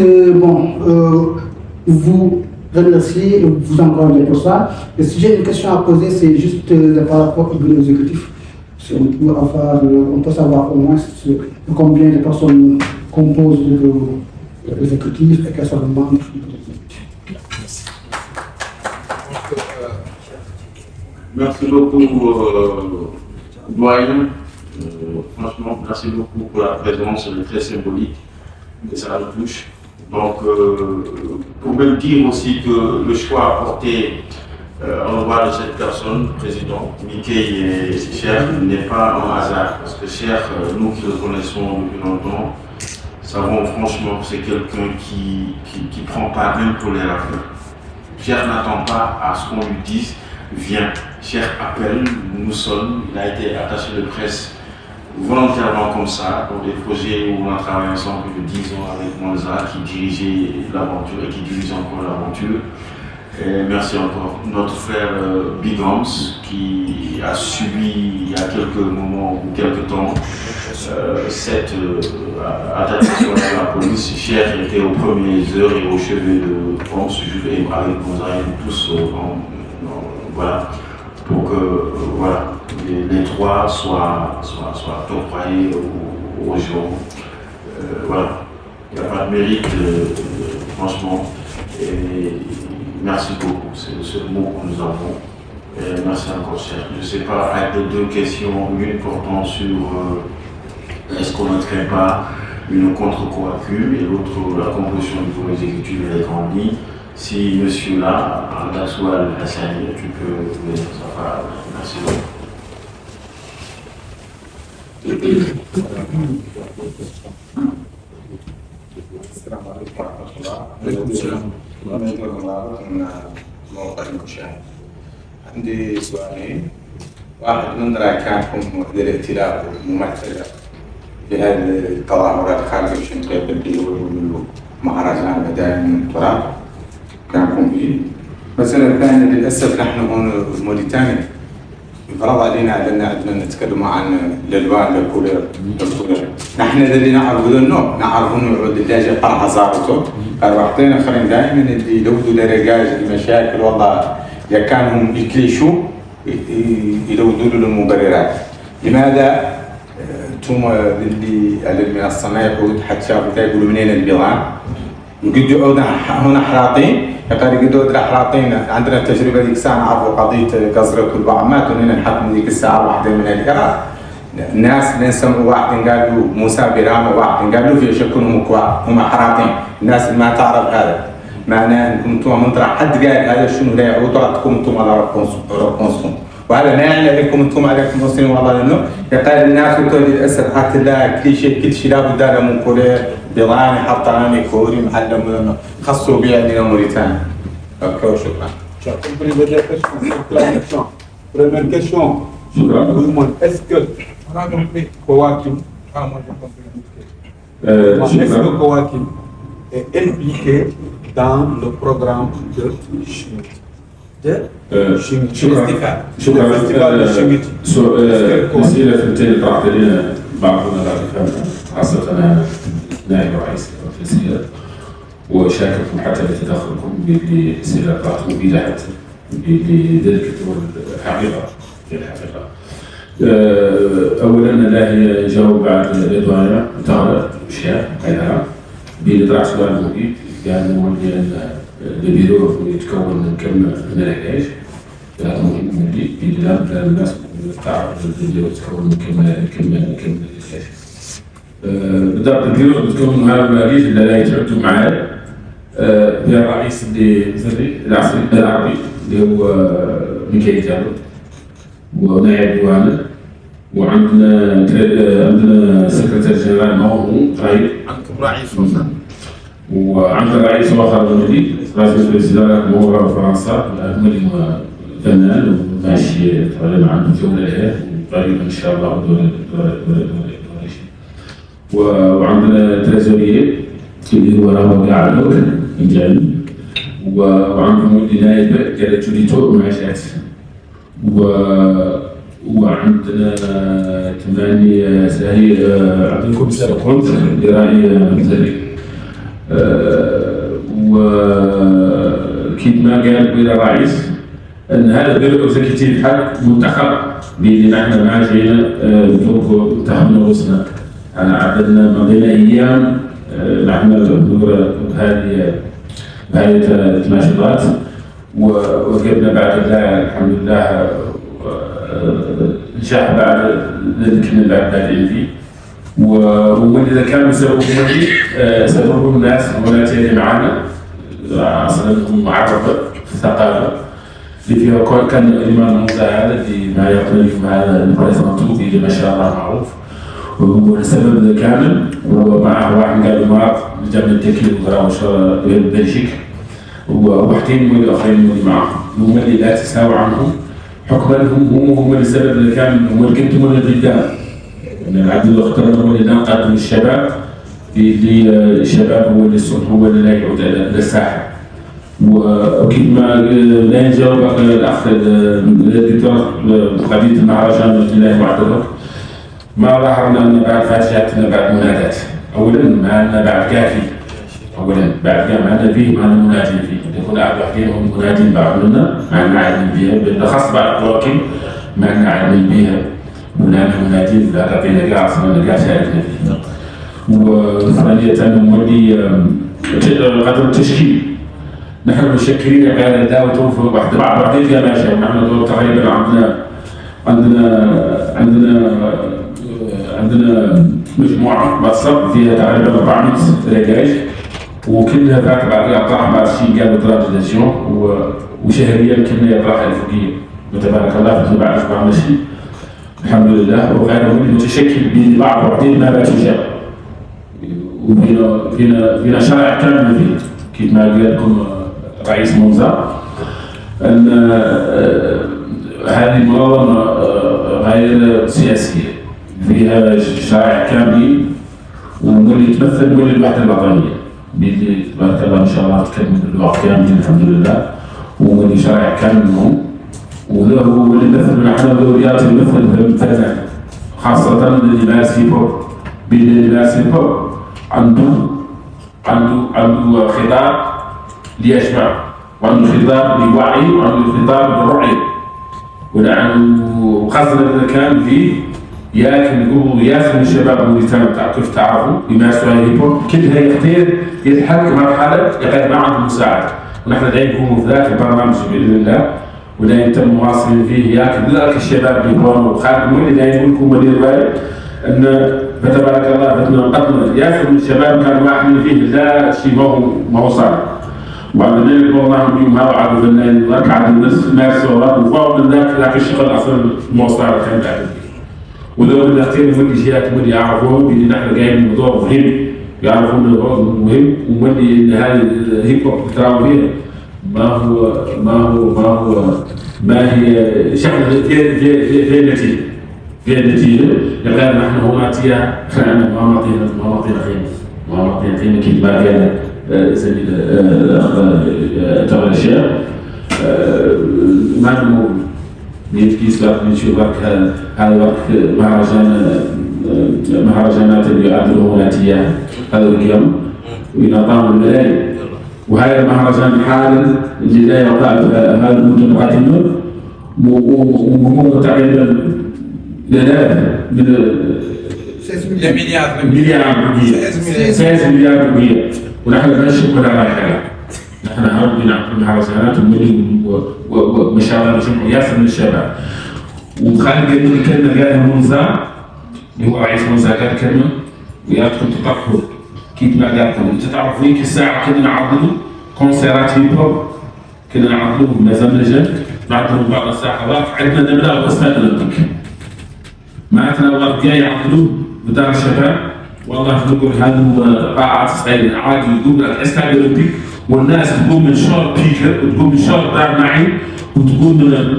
Speaker 7: vous remercier et vous encourager pour ça. Et si j'ai une question à poser, c'est juste par rapport au bureau exécutif. Si on peut savoir au moins combien de personnes composent le bureau exécutif et quels sont les membres du bureau exécutif.
Speaker 5: Merci beaucoup, doyen. Franchement, merci beaucoup pour la présence, elle est très symbolique, mais ça nous touche. Donc, pour me dire aussi que le choix apporté en voie de cette personne, président, Mickey et Cheikh, n'est pas un hasard, parce que Cheikh, nous qui le connaissons depuis longtemps, savons franchement que c'est quelqu'un qui prend part même pour les affaires. Cheikh n'attend pas à ce qu'on lui dise, viens. Cheikh appelle, nous sommes, il a été attaché de presse volontairement comme ça, pour des projets où on a travaillé ensemble plus de 10 ans avec Monza, qui dirigeait l'aventure et qui dirige encore l'aventure.
Speaker 2: Et merci encore. Notre frère Bigams qui a subi il y a quelques moments ou quelques temps cette attaque de la police. Cher était aux premières heures et au chevet de France, Jules et Ibrahim Bouzaïm, tous voilà, pour que voilà, les trois soient octroyés aux gens. Voilà, il n'y a pas de mérite, franchement. Et merci beaucoup, c'est le seul mot que nous avons. Et merci encore, cher. Je ne sais pas, avec deux questions, l'une portant sur est-ce qu'on ne crée pas une contre-coacule et l'autre la composition du pouvoir exécutif et les grandes lignes. Si monsieur là, Al-Daswal Hassani, tu peux ouvrir sa parole. Merci beaucoup.
Speaker 6: السلام عليكم ورحمة الله. وعليكم السلام. ورحمة الله من موقع المشاهد. عندي سؤالين. واحد من ركانكم للائتلاف الممثلة في هذه التظاهرات خارج الشنقيط اللي هو مهرجان مدائن من التراب كانكم فيه. المسألة الثانية للأسف نحن هون في موريتانيا يفرض علينا أننا عندنا نتكلم عن الألوان الكولير. نحن الذي نعرف النوع نعرف أنه الدلاجة قرحة زارته الوحدين آخرين دائما اللي يلودوا لرجاج المشاكل والله إذا كانوا يكليشوا يلودوا له المبررات. لماذا ثم اللي على المنصة ما يقول حتى شافوا يقولوا منين البيضان يقدوا هنا حراطين يقدروا يقدروا حراطين عندنا التجربة ذيك الساعة نعرفوا قضية قزرة والبعض ماتوا هنا نحكم ذيك الساعة واحدة من العراق الناس اللي سمعوا واحد قالوا موسى برامة واحد قالوا في شكلهم كوا هم حراطين الناس اللي ما تعرف هذا معناه انكم انتم منطرح حد قال هذا شنو لا يعود راتكم انتم على ربكم وهذا ما يعني عليكم انتم عليكم مسلمين والله لانه يقال الناس للاسف حتى لا كل شيء لابد له من كوريا بيضاني حطاني كوري معلم خصوا بي عندنا موريتانيا. اوكي وشكرا.
Speaker 4: Première question. Je vous demande, est-ce que Kowakim est impliqué dans le programme de
Speaker 3: الأسئلة التي طرحت علينا بعضنا لا تفهم خاصة نائب رئيس التسجيلات وشاكركم حتى لتدخلكم بأسئلة طرحتم بلا حتى بذلك الحقيقة في الحقيقة. أولا لا هي جاوب بعد الإدوانية انتهت أشياء غيرها بإطراح سؤال مفيد كان مولي البيرو يتكون من كم من العلاج هذا مهم مولي بلاد الناس تعرف البيرو يتكون من كم العلاج. بالضبط البيرو يتكون من هذا العلاج اللي لا يتعدوا معاه فيها الرئيس العربي اللي هو ميكائيل جابر ونائب ديوانه وعندنا سكرتير جنرال موهوم طيب
Speaker 2: عندكم رئيس وزراء
Speaker 3: وعندنا رئيس اخر مولي رئيس الوزراء مو فرنسا المولي فنان وماشي تقريبا عنده جوله له قريبا ان شاء الله وعندنا تريزوريي اللي هو راهو قاعد يجعل وعندنا مولي نائب قالت جوليتو معاشات وعندنا ثمانية ساهي عندكم كنت لرأي مثالي وكيف ما قال إلى الرئيس أن هذا البيرو إكزيكتيف حق منتخب اللي نحن معاه جينا نشوفوا منتخبنا وصلنا أنا عددنا مضينا أيام نحن ندور هذه النشاطات وقبلنا بعد الله الحمد لله نجاح بعد ذلك من بعد فيه وإذا كان بسبب سبب الناس اللي معنا أصلا معرفة في الثقافة اللي فيها كان الإمام موسى هذا اللي ما يقترف هذا البريزنتو اللي ما شاء الله معروف وهو السبب كامل ومعه واحد قال مرض جاب التكليف وزراء بلجيك ووحدين من الآخرين اللي معهم هم اللي لا تساوى عنهم حكما هم السبب كامل هم اللي كنتم من البلدان العبد الله اختار البلدان قدم الشباب اللي الشباب هو اللي الصلح هو اللي لا يعود على الساحه وكيف ما نجاوب الاخ الدكتور قضيه المهرجان لله وحده ما ظهرنا ان بعد فاتحتنا بعد منادات اولا ما عندنا بعد كافي اولا بعد كان معنا فيه معنا منادين فيه يكون احد وحدين هم منادين بعضنا معنا عالمين بها بالاخص بعد الكواكب معنا عالمين بها ولا منادين لا تعطينا كاع اصلا كاع شاركنا فيه. وثانية نولي قدر التشكيل نحن مشكلين على الدعوة في بعض الوحدات يا باشا نحن تقريبا عندنا مجموعة واتساب فيها تقريبا 400 رجاج وكلها ذاك بعد يطرح بعض الشيء قالوا ترانزيشن وشهريا كنا يطرح الفقيه وتبارك الله في بعض اسبوع ماشي الحمد لله وغيره متشكل بين بعض الوحدات ما بقاش شاب وفينا شرائع كامل فيه كيف ما قال لكم رئيس منزه ان هذه المنظمه غير سياسيه فيها شرائع كاملين واللي تمثل الوحده الوطنيه اللي تبارك الله ان شاء الله تكمل الوقت كامل الحمد لله واللي شرائع كاملهم وهذا هو اللي يمثل من احد الدوريات اللي يمثل الفنان خاصه اللي مارس هيب هوب اللي مارس هيب هوب عنده خطاب ليجمع وعنده خطاب لوعي وعنده خطاب لرعي وخاصة إذا كان في ياس من الشباب الموريتاني كيف تعرفوا يمارسوا هاي هوب كلها يقدر يتحرك مرحلة يقدر ما عنده مساعدة ونحن دائما نكونوا في ذاك البرنامج بإذن الله ودائما تم مواصلين فيه ذاك الشباب اللي هون وخادموا اللي دائما يقول لكم مدير بالي أن فتبارك الله فتنا قدمنا ياسر من الشباب كان واحد من فيه لا شيء ما هو صار وعند ذلك والله اليوم هذا عدو فنان ذاك عدو الناس مارسوا وفوق من ذاك الشغل اصلا موصل كان بعد ولو بدنا نعطيهم من الجهات اللي يعرفوه بان نحن جايين من موضوع مهم يعرفوا ان الموضوع مهم ومولي ان هذه الهيب هوب تراو فيها ما هي شغله في النتيجه في النتيجه لقد نحن هنا تيا فعلا ما معطينا قيمه كيف ما قال زميل تغير الشيخ ما نمو يمكن يسبق نشوف هذا وقت مهرجانات اللي يعدلوا هنا هذا اليوم وينظم الملايين وهذا المهرجان حالا اللي لا يقع هذا المتقدمين وهو تقريبا مليار روبيه ونحن لا نشك ولا رايحه نحن عاودنا نعمل مهرجانات وما شاء الله نجمع ياسر من الشباب وخالد قال لي كلمه قالها منزه اللي هو رئيس منزه قال كلمه وياكم تطرحوا كيف ما قال لكم تعرفوا ذيك الساعه كنا نعرضوا كونسيرات هيب هوب كنا نعرضوا مزاملجه نعرضوا بعض الساحات عندنا نبدا استاذ الاولمبيك معناتها الوقت جاي يعرضوا بدار الشباب والله نقول هذا قاعات صغيرة عادي يقول لك استاد اولمبيك والناس تقوم من شهر بيكر وتقوم من شهر دار معين وتقوم من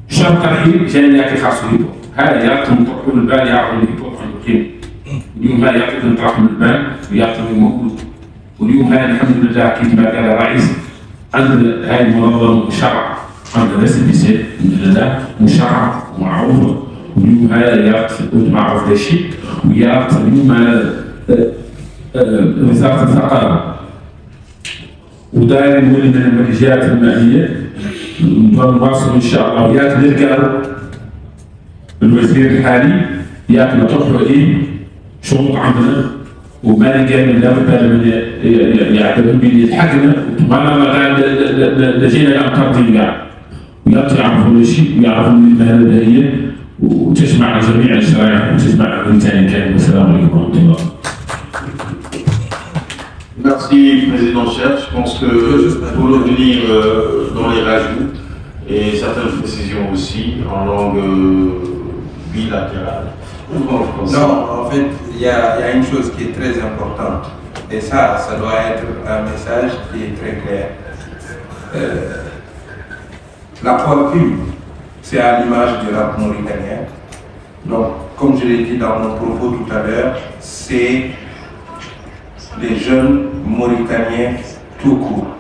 Speaker 3: شهر ترحيل جاي ياكل خاص هيب هوب هذا يعطيهم تروحوا من البال يعرفوا الهيب هوب عنده قيمة اليوم هذا يعطيهم تروح من البال ويعطيهم موجود واليوم هذا الحمد لله كيف ما قال الرئيس عندنا هاي المنظمة مشرعة عندنا SBC الحمد لله مشرعة ومعروفة واليوم هذا يعطي معروف هذا الشيء ويعطي اليوم وزارة الثقافة ودائما نولي من الجهات المعنية نواصل ان شاء الله وياك نلقى الوزير الحالي ياك نطرحوا عليه شروط عندنا وما نلقى من لا بال من يعتبر بين يلحقنا ما لجينا الامطار كاع ويعرفوا الشيء ويعرفوا المهنه هي وتجمع جميع الشرائع وتجمع موريتانيا كامل. والسلام عليكم ورحمه الله.
Speaker 2: Merci, Président Cher. Je pense que pour revenir dans les rajouts et certaines précisions aussi en langue bilatérale.
Speaker 8: Non, en fait, il y a une chose qui est très importante et ça doit être un message qui est très clair. La coiffure, c'est à l'image du rap mauritanien. Donc, comme je l'ai dit dans mon propos tout à l'heure, c'est les jeunes Mauritaniens tout court.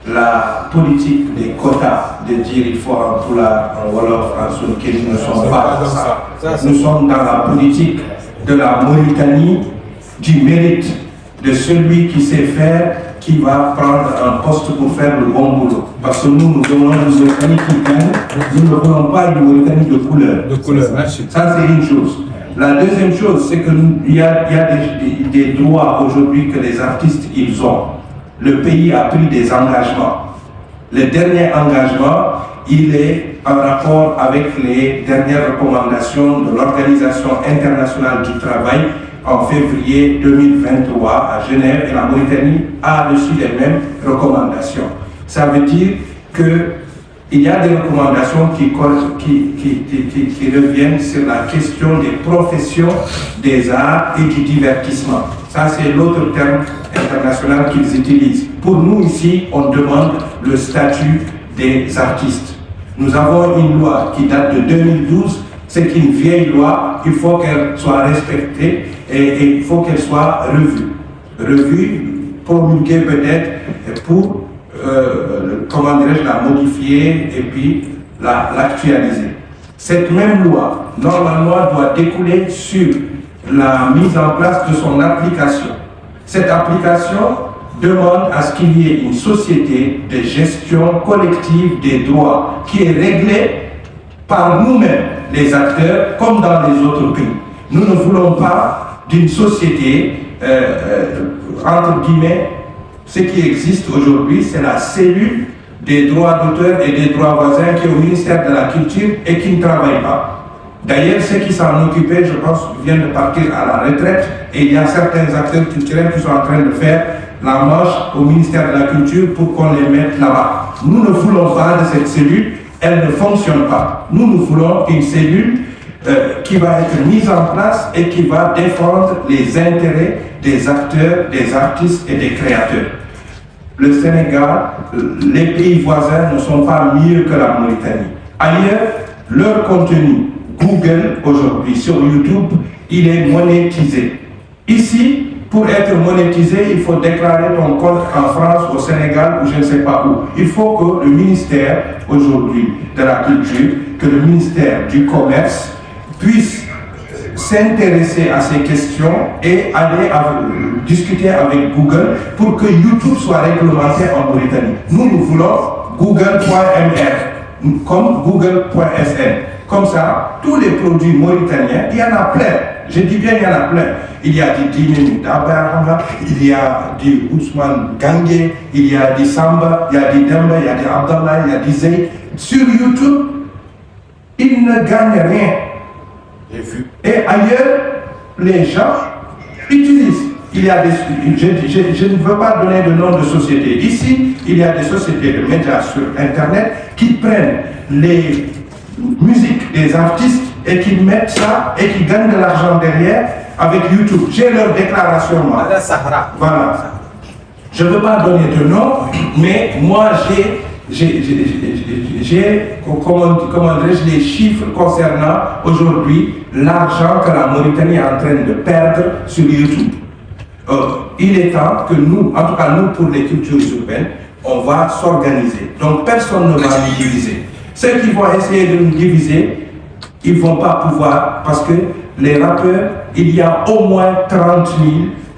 Speaker 5: la politique des quotas, de dire il faut en Pulaar, en Wolof, en Soninké, nous ne sommes pas dans ça. Nous sommes dans la politique de la Mauritanie, du mérite de celui qui sait faire, qui va prendre un poste pour faire le bon boulot. Parce que nous voulons une Mauritanie qui gagne, nous ne voulons pas une Mauritanie de couleur. Ça, c'est une chose. La deuxième chose, c'est qu'il y a des droits aujourd'hui que les artistes, ils ont. Le pays a pris des engagements. Le dernier engagement, il est en rapport avec les dernières recommandations de l'Organisation internationale du travail en février 2023 à Genève, et la Mauritanie a reçu les mêmes recommandations. Ça veut dire qu'il y a des recommandations qui reviennent sur la question des professions des arts et du divertissement. Ça, c'est l'autre terme international qu'ils utilisent. Pour nous, ici, on demande le statut des artistes. Nous avons une loi qui date de 2012. C'est une vieille loi, il faut qu'elle soit respectée et il faut qu'elle soit revue, promulguée peut-être pour, comment dirais-je, la modifier et puis l'actualiser. Cette même loi, normalement, doit découler sur la mise en place de son application. Cette application demande à ce qu'il y ait une société de gestion collective des droits qui est réglée par nous-mêmes, les acteurs, comme dans les autres pays. Nous ne voulons pas d'une société, entre guillemets, ce qui existe aujourd'hui, c'est la cellule des droits d'auteur et des droits voisins qui est au ministère de la Culture et qui ne travaille pas. D'ailleurs, ceux qui s'en occupaient, je pense, viennent de partir à la retraite et il y a certains acteurs culturels qui sont en train de faire la marche au ministère de la Culture pour qu'on les mette là-bas. Nous ne voulons pas de cette cellule. Elle ne fonctionne pas. Nous voulons une cellule qui va être mise en place et qui va défendre les intérêts des acteurs, des artistes et des créateurs. Le Sénégal, les pays voisins ne sont pas mieux que la Mauritanie. Ailleurs, leur contenu, Google aujourd'hui sur YouTube, il est monétisé. Ici, pour être monétisé, il faut déclarer ton compte en France, au Sénégal ou je ne sais pas où. Il faut que le ministère aujourd'hui de la Culture, que le ministère du Commerce puisse s'intéresser à ces questions et aller discuter avec Google pour que YouTube soit réglementé en Mauritanie. Nous voulons google.mr comme google.sn. Comme ça, tous les produits mauritaniens, il y en a plein. Je dis bien il y en a plein. Il y a du Dimi Dabaranga, il y a du Ousmane Gangue, il y a du Samba, il y a du Demba, il y a du Abdallah, il y a du Zey. Sur YouTube, ils ne gagnent rien. Et ailleurs, les gens utilisent. Il y a des, je ne veux pas donner de nom de société. Ici, il y a des sociétés de médias sur Internet qui prennent les musiques des artistes et qui mettent ça et qui gagnent de l'argent derrière avec YouTube. J'ai leur déclaration, moi. Voilà. Je ne veux pas donner de nom, mais moi j'ai comment dirais-je, les chiffres concernant aujourd'hui l'argent que la Mauritanie est en train de perdre sur YouTube. Il est temps que nous, en tout cas nous pour les cultures urbaines, on va s'organiser. Donc personne ne va nous diviser. Ceux qui vont essayer de nous diviser, ils ne vont pas pouvoir, parce que les rappeurs, il y a au moins 30 000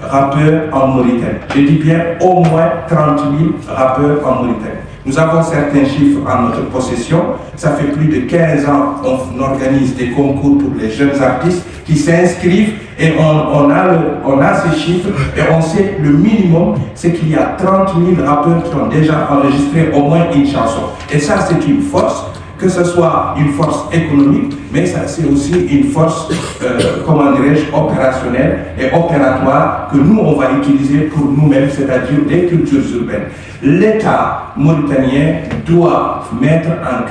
Speaker 5: rappeurs en Mauritanie. Je dis bien au moins 30 000 rappeurs en Mauritanie. Nous avons certains chiffres en notre possession. Ça fait plus de 15 ans qu'on organise des concours pour les jeunes artistes qui s'inscrivent et on a ces chiffres et on sait le minimum, c'est qu'il y a 30 000 rappeurs qui ont déjà enregistré au moins une chanson. Et ça, c'est une force, que ce soit une force économique, mais ça c'est aussi une force, comment dirais-je, opérationnelle et opératoire que nous, on va utiliser pour nous-mêmes, c'est-à-dire des cultures urbaines. L'État mauritanien doit mettre un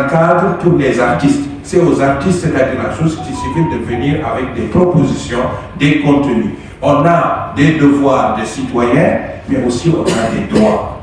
Speaker 5: cadre pour les artistes. C'est aux artistes, c'est-à-dire la société civile, de venir avec des propositions, des contenus. On a des devoirs de citoyens, mais aussi on a des droits.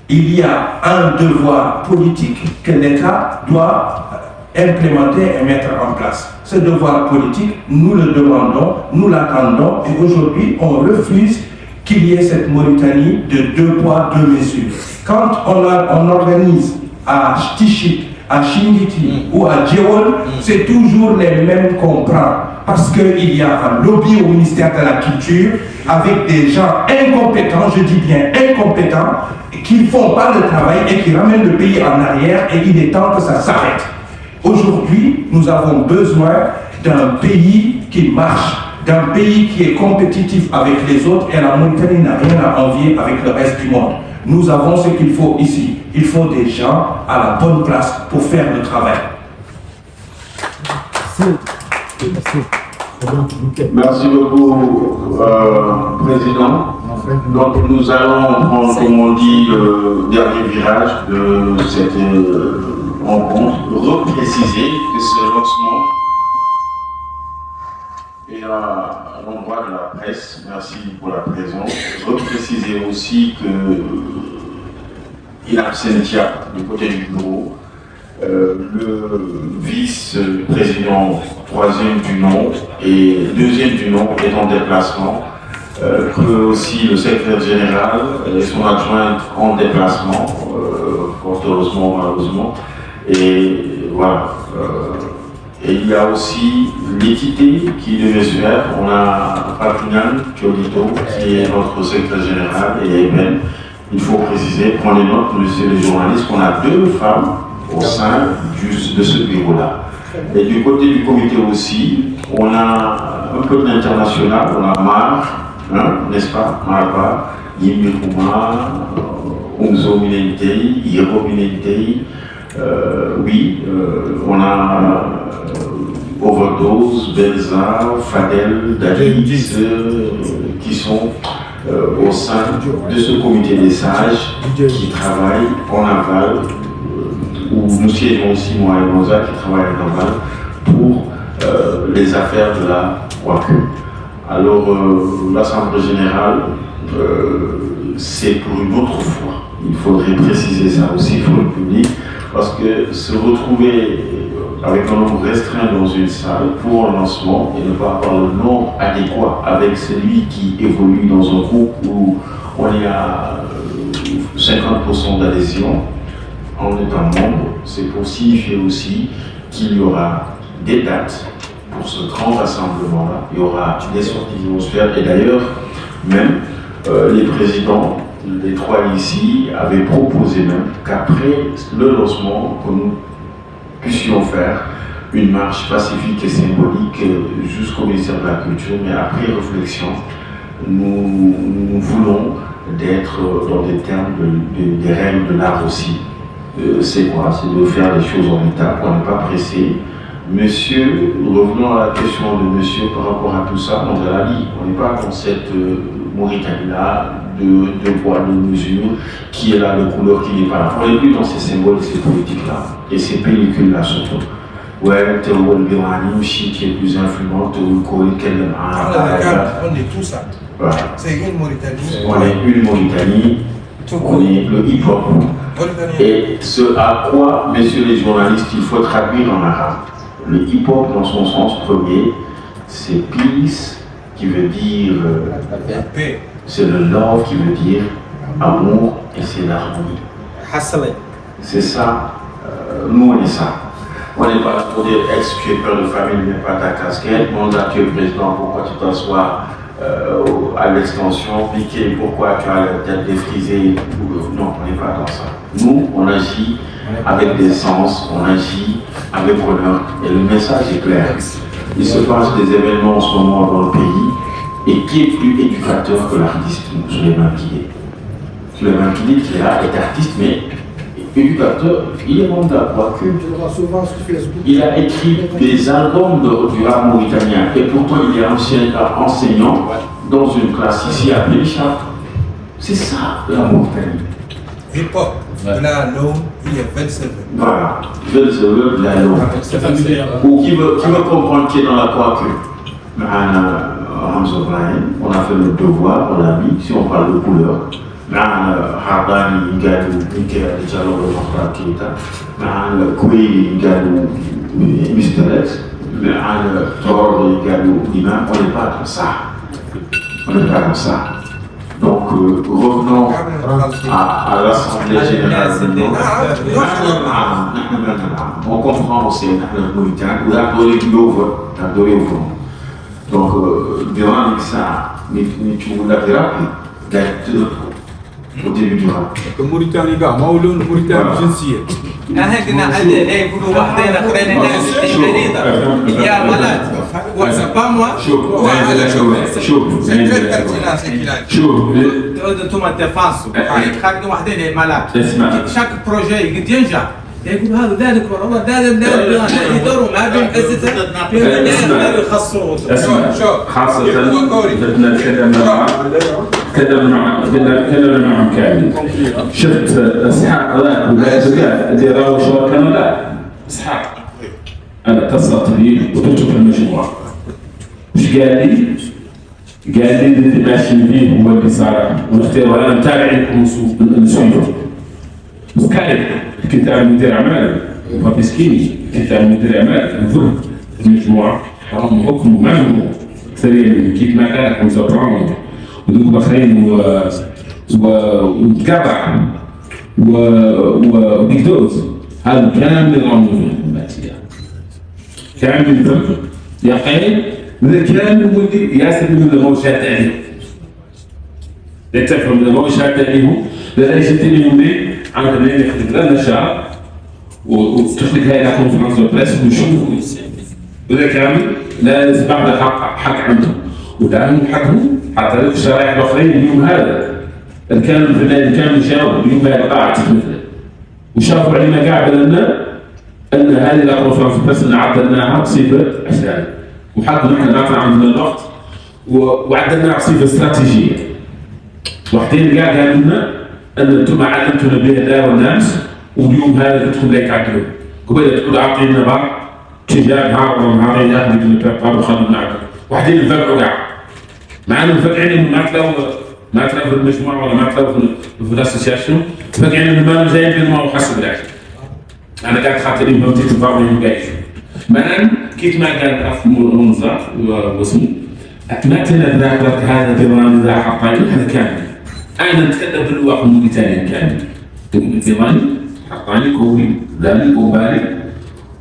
Speaker 5: Il y a un devoir politique que l'État doit implémenter et mettre en place. Ce devoir politique, nous le demandons, nous l'attendons, et aujourd'hui, on refuse qu'il y ait cette Mauritanie de 2 poids, 2 mesures. Quand on organise à Tichik, à Chingiti ou à Djewol, c'est toujours les mêmes qu'on prend. Parce qu'il y a un lobby au ministère de la Culture avec des gens incompétents, je dis bien incompétents, qui ne font pas le travail et qui ramènent le pays en arrière, et il est temps que ça s'arrête. Aujourd'hui, nous avons besoin d'un pays qui marche, d'un pays qui est compétitif avec les autres, et la Mauritanie n'a rien à envier avec le reste du monde. Nous avons ce qu'il faut ici. Il faut des gens à la bonne place pour faire le travail.
Speaker 2: Merci beaucoup, Président. Donc nous allons prendre, comme on dit, le dernier virage de cette rencontre, repréciser que ce lancement est à l'endroit de la presse. Merci pour la présence. Repréciser aussi que il absentia du côté du bureau. Le vice-président, 3e du nom et 2e du nom est en déplacement, que aussi le secrétaire général et son adjoint en déplacement, fort heureusement, malheureusement, et voilà. Et il y a aussi l'équité qui devait se faire. On a Papinan Thiolito qui est notre secrétaire général et Eben. Il faut préciser, prenez note, monsieur les journalistes, qu'on a 2 femmes au sein de ce bureau-là. Et du côté du comité aussi, on a un peu d'international, on a Mar, hein, n'est-ce pas, Maraba, Yimmi Kouma, Umzo Minentei, Yero Minentei, oui, on a Overdose, Belza, Fadel, David, qui sont au sein de ce comité des sages qui travaillent en aval, où nous siégeons aussi, moi et Moza, qui travaillent en aval pour les affaires de la WACU. Alors, l'Assemblée générale, c'est pour une autre fois. Il faudrait préciser ça aussi pour le public, parce que se retrouver avec un nombre restreint dans une salle pour un lancement et ne pas avoir le nombre adéquat avec celui qui évolue dans un groupe où on est à 50% d'adhésion en étant membre, c'est pour signifier aussi qu'il y aura des dates pour ce grand rassemblement-là. Il y aura des sorties qui vont se faire, et d'ailleurs, même les présidents, les 3 ici, avaient proposé même qu'après le lancement, que nous puissions faire une marche pacifique et symbolique jusqu'au ministère de la Culture, mais après réflexion, nous voulons d'être dans des termes des règles de l'art aussi. C'est quoi? C'est de faire les choses en état, on n'est pas pressé. Monsieur, revenons à la question de monsieur par rapport à tout ça, on n'est pas dans cette Mauritanie-là, de poids, de mesure, qui est là, de couleur qui n'est pas là. On n'est plus dans ces symboles, ces politiques-là, et ces pellicules-là surtout. Ouais, Théoul Birani, Chi qui est plus influent, Théoul Koïl,
Speaker 8: On est tout ça.
Speaker 2: Voilà.
Speaker 8: C'est une Mauritanie.
Speaker 2: On est une Mauritanie, on est le hip-hop. Et ce à quoi, messieurs les journalistes, il faut traduire en arabe. Le hip-hop, dans son sens premier, c'est peace, qui veut dire
Speaker 8: paix.
Speaker 2: C'est le love qui veut dire amour, et c'est l'harmonie. C'est ça, nous on est ça. On n'est pas là pour dire est-ce que tu es père de famille, mais pas ta casquette, mandat tu es président, pourquoi tu t'assois à l'extension, piqué, pourquoi tu as la tête défrisée. Non, on n'est pas dans ça. Nous, on agit avec des sens, on agit avec honneur, et le message est clair. Il se passe des événements en ce moment dans le pays, et qui est plus éducateur que l'artiste, Souleymane Kidé. Souleymane Kidé qui est là, est artiste, mais éducateur, il est membre de la WACU. Il a écrit des albums du rap mauritanien, et pourtant il est enseignant dans une classe ici à Bélichat. C'est ça la Mauritanie.
Speaker 8: Hip-hop, là, l'homme, il est 27.
Speaker 2: Voilà, 27, là, l'homme. Ou qui veut comprendre qui est dans la WACU. On a fait le devoir, on l'a mis, si on parle de couleur. Hardani, Gadou, Mikel, Diallo, Mokhtar Keita, Koué, Gadou, Mr. X, Thor, Gadou, Imam, on n'est pas dans ça. On n'est pas dans ça.
Speaker 4: Donc, revenons à l'Assemblée générale. On comprend aussi donc, durant ça, nous l'avons rappelé au début du rap.
Speaker 6: Mauritanie, Mauritanie, je sais. C'est pas moi. C'est très pertinent ce qu'il a dit. Chaque projet il ينجح يقول هذا ذلك والله ذلك يدوروا مع هذه المؤسسات يخصوا
Speaker 3: خاصة تكلمنا معهم كامل. شفت اسحاق ذاك اللي راهو شو كانوا لا اسحاق انا اتصلت بيه وقلت في المجموعة وش قال لي؟ قال لي اللي ماشي بيه هو اللي صار ونختار انا متابعكم نسويكم بس كاين كنت انا مدير اعمال وبابيسكيني كنت انا مدير اعمال نذهب في المجموعه راهم حكموا معهم اكثرين كيف ما كانت مزرعون وذوك بخرين وتقطع وبيكدوز هذا كامل العنف الماتيه كامل ذنب يا خير من كامل ولدي ياسر من الموشات عليهم لا تفهم من الموشات عليهم لا يشتري لهم ليه عم تبين يخدم لنا شهر وتخلق هاي الكونفرنس بريس ونشوفوا وذا كامل لازم بعد حق عندهم ودعموا حقهم حتى لو الشرائع الاخرين اليوم هذا كانوا الفنانين كانوا يشاوروا اليوم هذا قاعد مثله وشافوا علينا قاعد لنا ان هذه الكونفرنس بريس اللي عدلناها بصفه عشان وحتى نحن ما كان عندنا الوقت وعدلناها بصفه استراتيجيه وحدين قاعد قالوا لنا ان انتم علمتونا بهذا والناس واليوم هذا بدكم لا تعدلوا قبل تقول اعطينا بعض اتجاه نهار ولا نهارين ياخذ البيبر وخلوا نعدل وحدين نفرقوا كاع مع انه مفرقين ما تلاقوا في المجموعه ولا ما تلاقوا في الاسوسياسيون مفرقين انه ما زين بين ما وحسب بالعكس انا قاعد خاطري بموتي تفاوضين جايش مثلا كيف ما قال الاخ منظر واسمه ما تنذاكرت هذا الديوان اذا حطيته هذا كامل أنا نتكلم بالواقع الموريتاني كامل الديواني حقاني كوي ذلك وبالي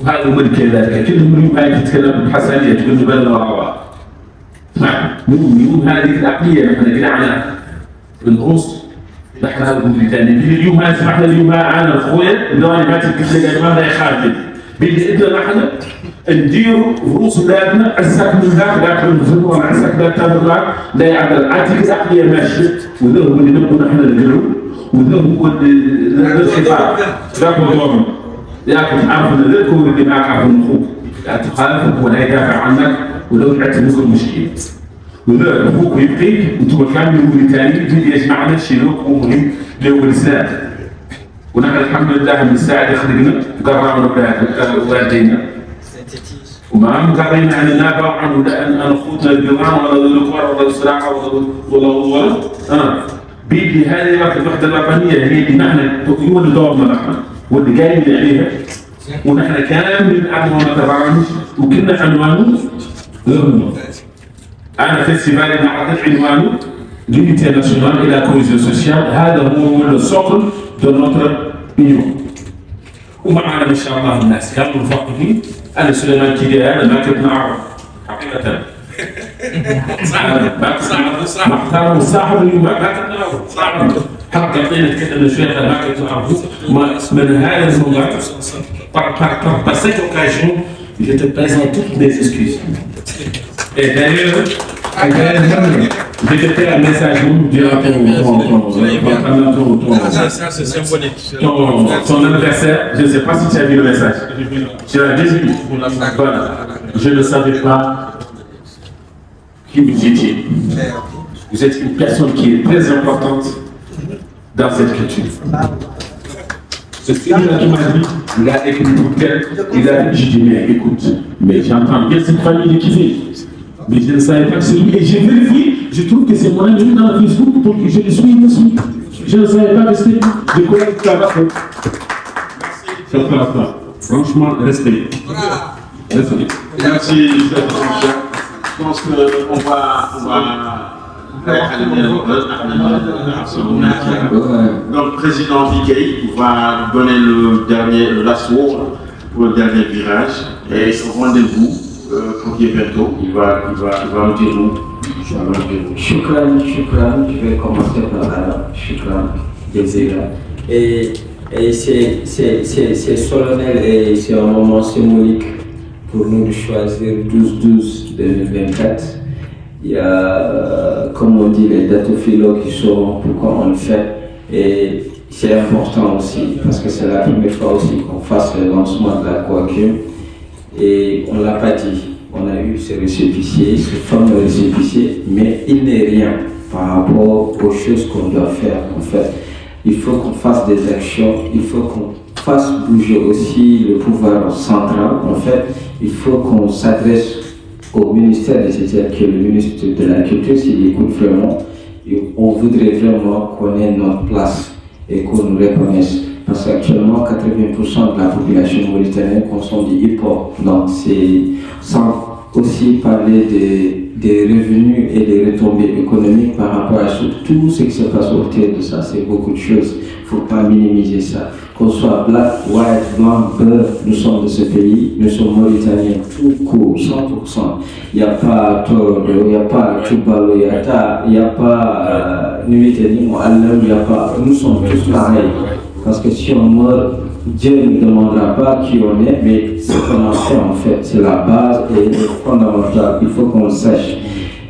Speaker 3: وهذا من كذلك كلهم اليوم يتكلم بالحسنية تقول بل وراء نعم يوم هذه العقلية نحن قلنا بالنص نحن هذا الموريتاني اليوم هذا سمحنا اليوم أنا أخويا الديواني ما تكتب لك ما لا يخالف باللي إذا نحن نديروا رؤوس بلادنا عزك من ذاك الزبون عزك ذاك تابع لا يعمل عاتق العقليه ماشي وذا هو اللي نبغى نحن نديروا وذا هو الخطاب ذاك الدور ياك تعرف ان ذاك هو اللي معك عارف اخوك لا تخالفه ولا يدافع عنك ولو تعتبر لكم مشكله وذا اخوك يبقيك انتم كامل موريتاني اللي يجمعنا الشيء مهم اللي هو الاسلام ونحن الحمد لله من الساعه اللي خلقنا قررنا والدينا وما مقررين عن النابع عن أن خوتنا الجماعة ولا الكبار ولا الصراحة ولا بيدي هذه الوحدة الوطنية هي اللي نحن هو اللي دورنا نحن واللي قايمين عليها ونحن كامل عنوان البرامج وكنا عنوانه أنا فيستيفال ما عرفت عنوانه l'unité nationale et la cohésion sociale هذا هو السوق de notre union ومعنا إن شاء الله الناس كانوا مفقدين أنا سليمان كيدي أنا ما كنت نعرف حقيقة صعب محترم صاحب اليوم ما كنت نعرف صعب حتى يعطينا نتكلم شوية ما كنت نعرف من هذا الموضوع par cette occasion je te présente toutes mes excuses et d'ailleurs je te fais un message durant ton anniversaire. Je ne sais pas si tu as vu le message. Tu l'as déjà vu. Voilà. Je ne savais pas qui vous étiez. Vous êtes une personne qui est très importante dans cette culture. Ce film-là qui m'a dit, il a écrit pour tel, il a dit, je dis, mais écoute, mais j'entends bien cette famille qui vit. Mais je ne savais pas que c'est lui. Et j'ai vérifié, je trouve que c'est mon ami dans Facebook pour que je le suis dessus. Je ne savais pas que c'était lui. De quoi tu as fait. Merci. Franchement, respect. Merci. Je pense qu'on va
Speaker 2: Donc, président Viquet va donner le dernier, last word pour le dernier virage. Et rendez-vous pour bientôt. Il va nous dire nous.
Speaker 1: Shukran, je vais commencer par là. Shukran, Désira. Et c'est solennel et c'est un moment symbolique pour nous de choisir 12-12-2024. Il y a, comme on dit, les datophiles qui sauront pourquoi on le fait. Et c'est important aussi, parce que c'est la première fois aussi qu'on fasse le lancement de la Coacum. Et on ne l'a pas dit, on a eu ce récépissé, ce fameux récépissé, mais il n'est rien par rapport aux choses qu'on doit faire. En fait, il faut qu'on fasse des actions, il faut qu'on fasse bouger aussi le pouvoir central. En fait, il faut qu'on s'adresse au ministère des États, qui est le ministre de la Culture, s'il écoute vraiment. Et on voudrait vraiment qu'on ait notre place et qu'on nous reconnaisse. Parce qu'actuellement, 80% de la population mauritanienne consomme du hip-hop. Donc, c'est sans aussi parler des revenus et des retombées économiques par rapport à tout ce qui se passe autour de ça. C'est beaucoup de choses. Il ne faut pas minimiser ça. Qu'on soit black, white, blanc, beurre, nous sommes de ce pays, nous sommes mauritaniens tout court, 100%. Il n'y a pas Toro, il n'y a pas Tchoubalo, il n'y a pas Nuiteni, il n'y a pas. Nous sommes tous pareils. Parce que si on meurt, Dieu ne demandera pas qui on est, mais ce qu'on a fait en fait, c'est la base et le fondamental. Il faut qu'on le sache.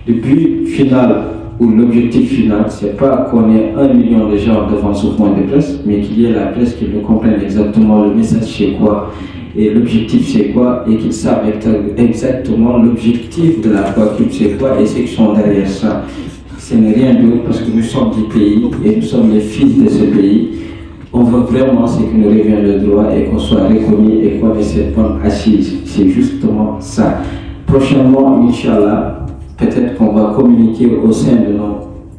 Speaker 1: Le but final ou l'objectif final, c'est pas qu'on ait 1 million de gens devant ce point de presse, mais qu'il y ait la presse qui nous comprenne exactement le message c'est quoi et l'objectif c'est quoi et qu'ils savent exactement l'objectif de la Coacum c'est quoi et ceux qui sont derrière ça. Ce n'est rien d'autre parce que nous sommes du pays et nous sommes les fils de ce pays. On veut vraiment ce qui nous revient le droit et qu'on soit reconnu et qu'on ait cette bonne assise. C'est justement ça. Prochainement, Inch'Allah, peut-être qu'on va communiquer au sein de nos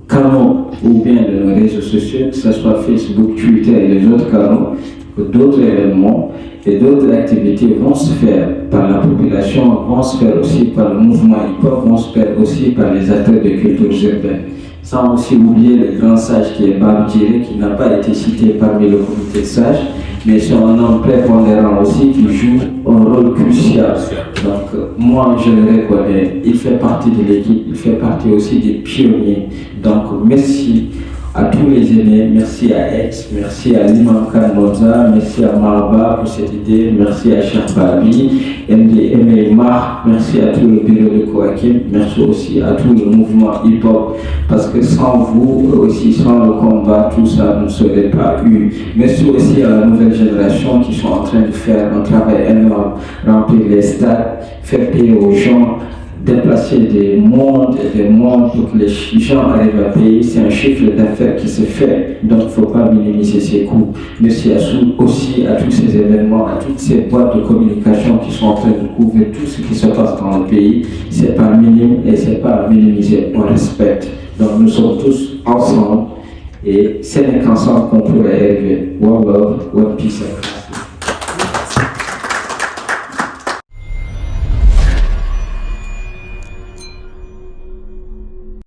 Speaker 1: canaux ou bien de nos réseaux sociaux, que ce soit Facebook, Twitter et les autres canaux, que d'autres événements et d'autres activités vont se faire par la population, vont se faire aussi par le mouvement hip-hop, vont se faire aussi par les acteurs de culture urbaine. Sans aussi oublier le grand sage qui est Bab Djiré, qui n'a pas été cité parmi le comité de sages, mais c'est un homme prépondérant aussi qui joue un rôle crucial. Donc moi je le reconnais, il fait partie de l'équipe, il fait partie aussi des pionniers. Donc merci à tous les aînés, merci à Ex, merci à l'imam Khan Moza, merci à Marba pour cette idée, merci à Cheikh Babi, MD Mar, merci à tout le bureau de Coacum, merci aussi à tout le mouvement hip-hop, parce que sans vous aussi, sans le combat, tout ça ne serait pas eu. Merci aussi à la nouvelle génération qui sont en train de faire un travail énorme, remplir les stades, faire payer aux gens, déplacer des mondes et des mondes pour que les gens arrivent à payer. C'est un chiffre d'affaires qui se fait, donc il ne faut pas minimiser ces coûts. Merci aussi à tous ces événements, à toutes ces boîtes de communication qui sont en train de couvrir tout ce qui se passe dans le pays. C'est pas minime et c'est pas à minimiser, on respecte. Donc nous sommes tous ensemble et c'est qu'ensemble qu'on pourrait arriver. One love, one peace.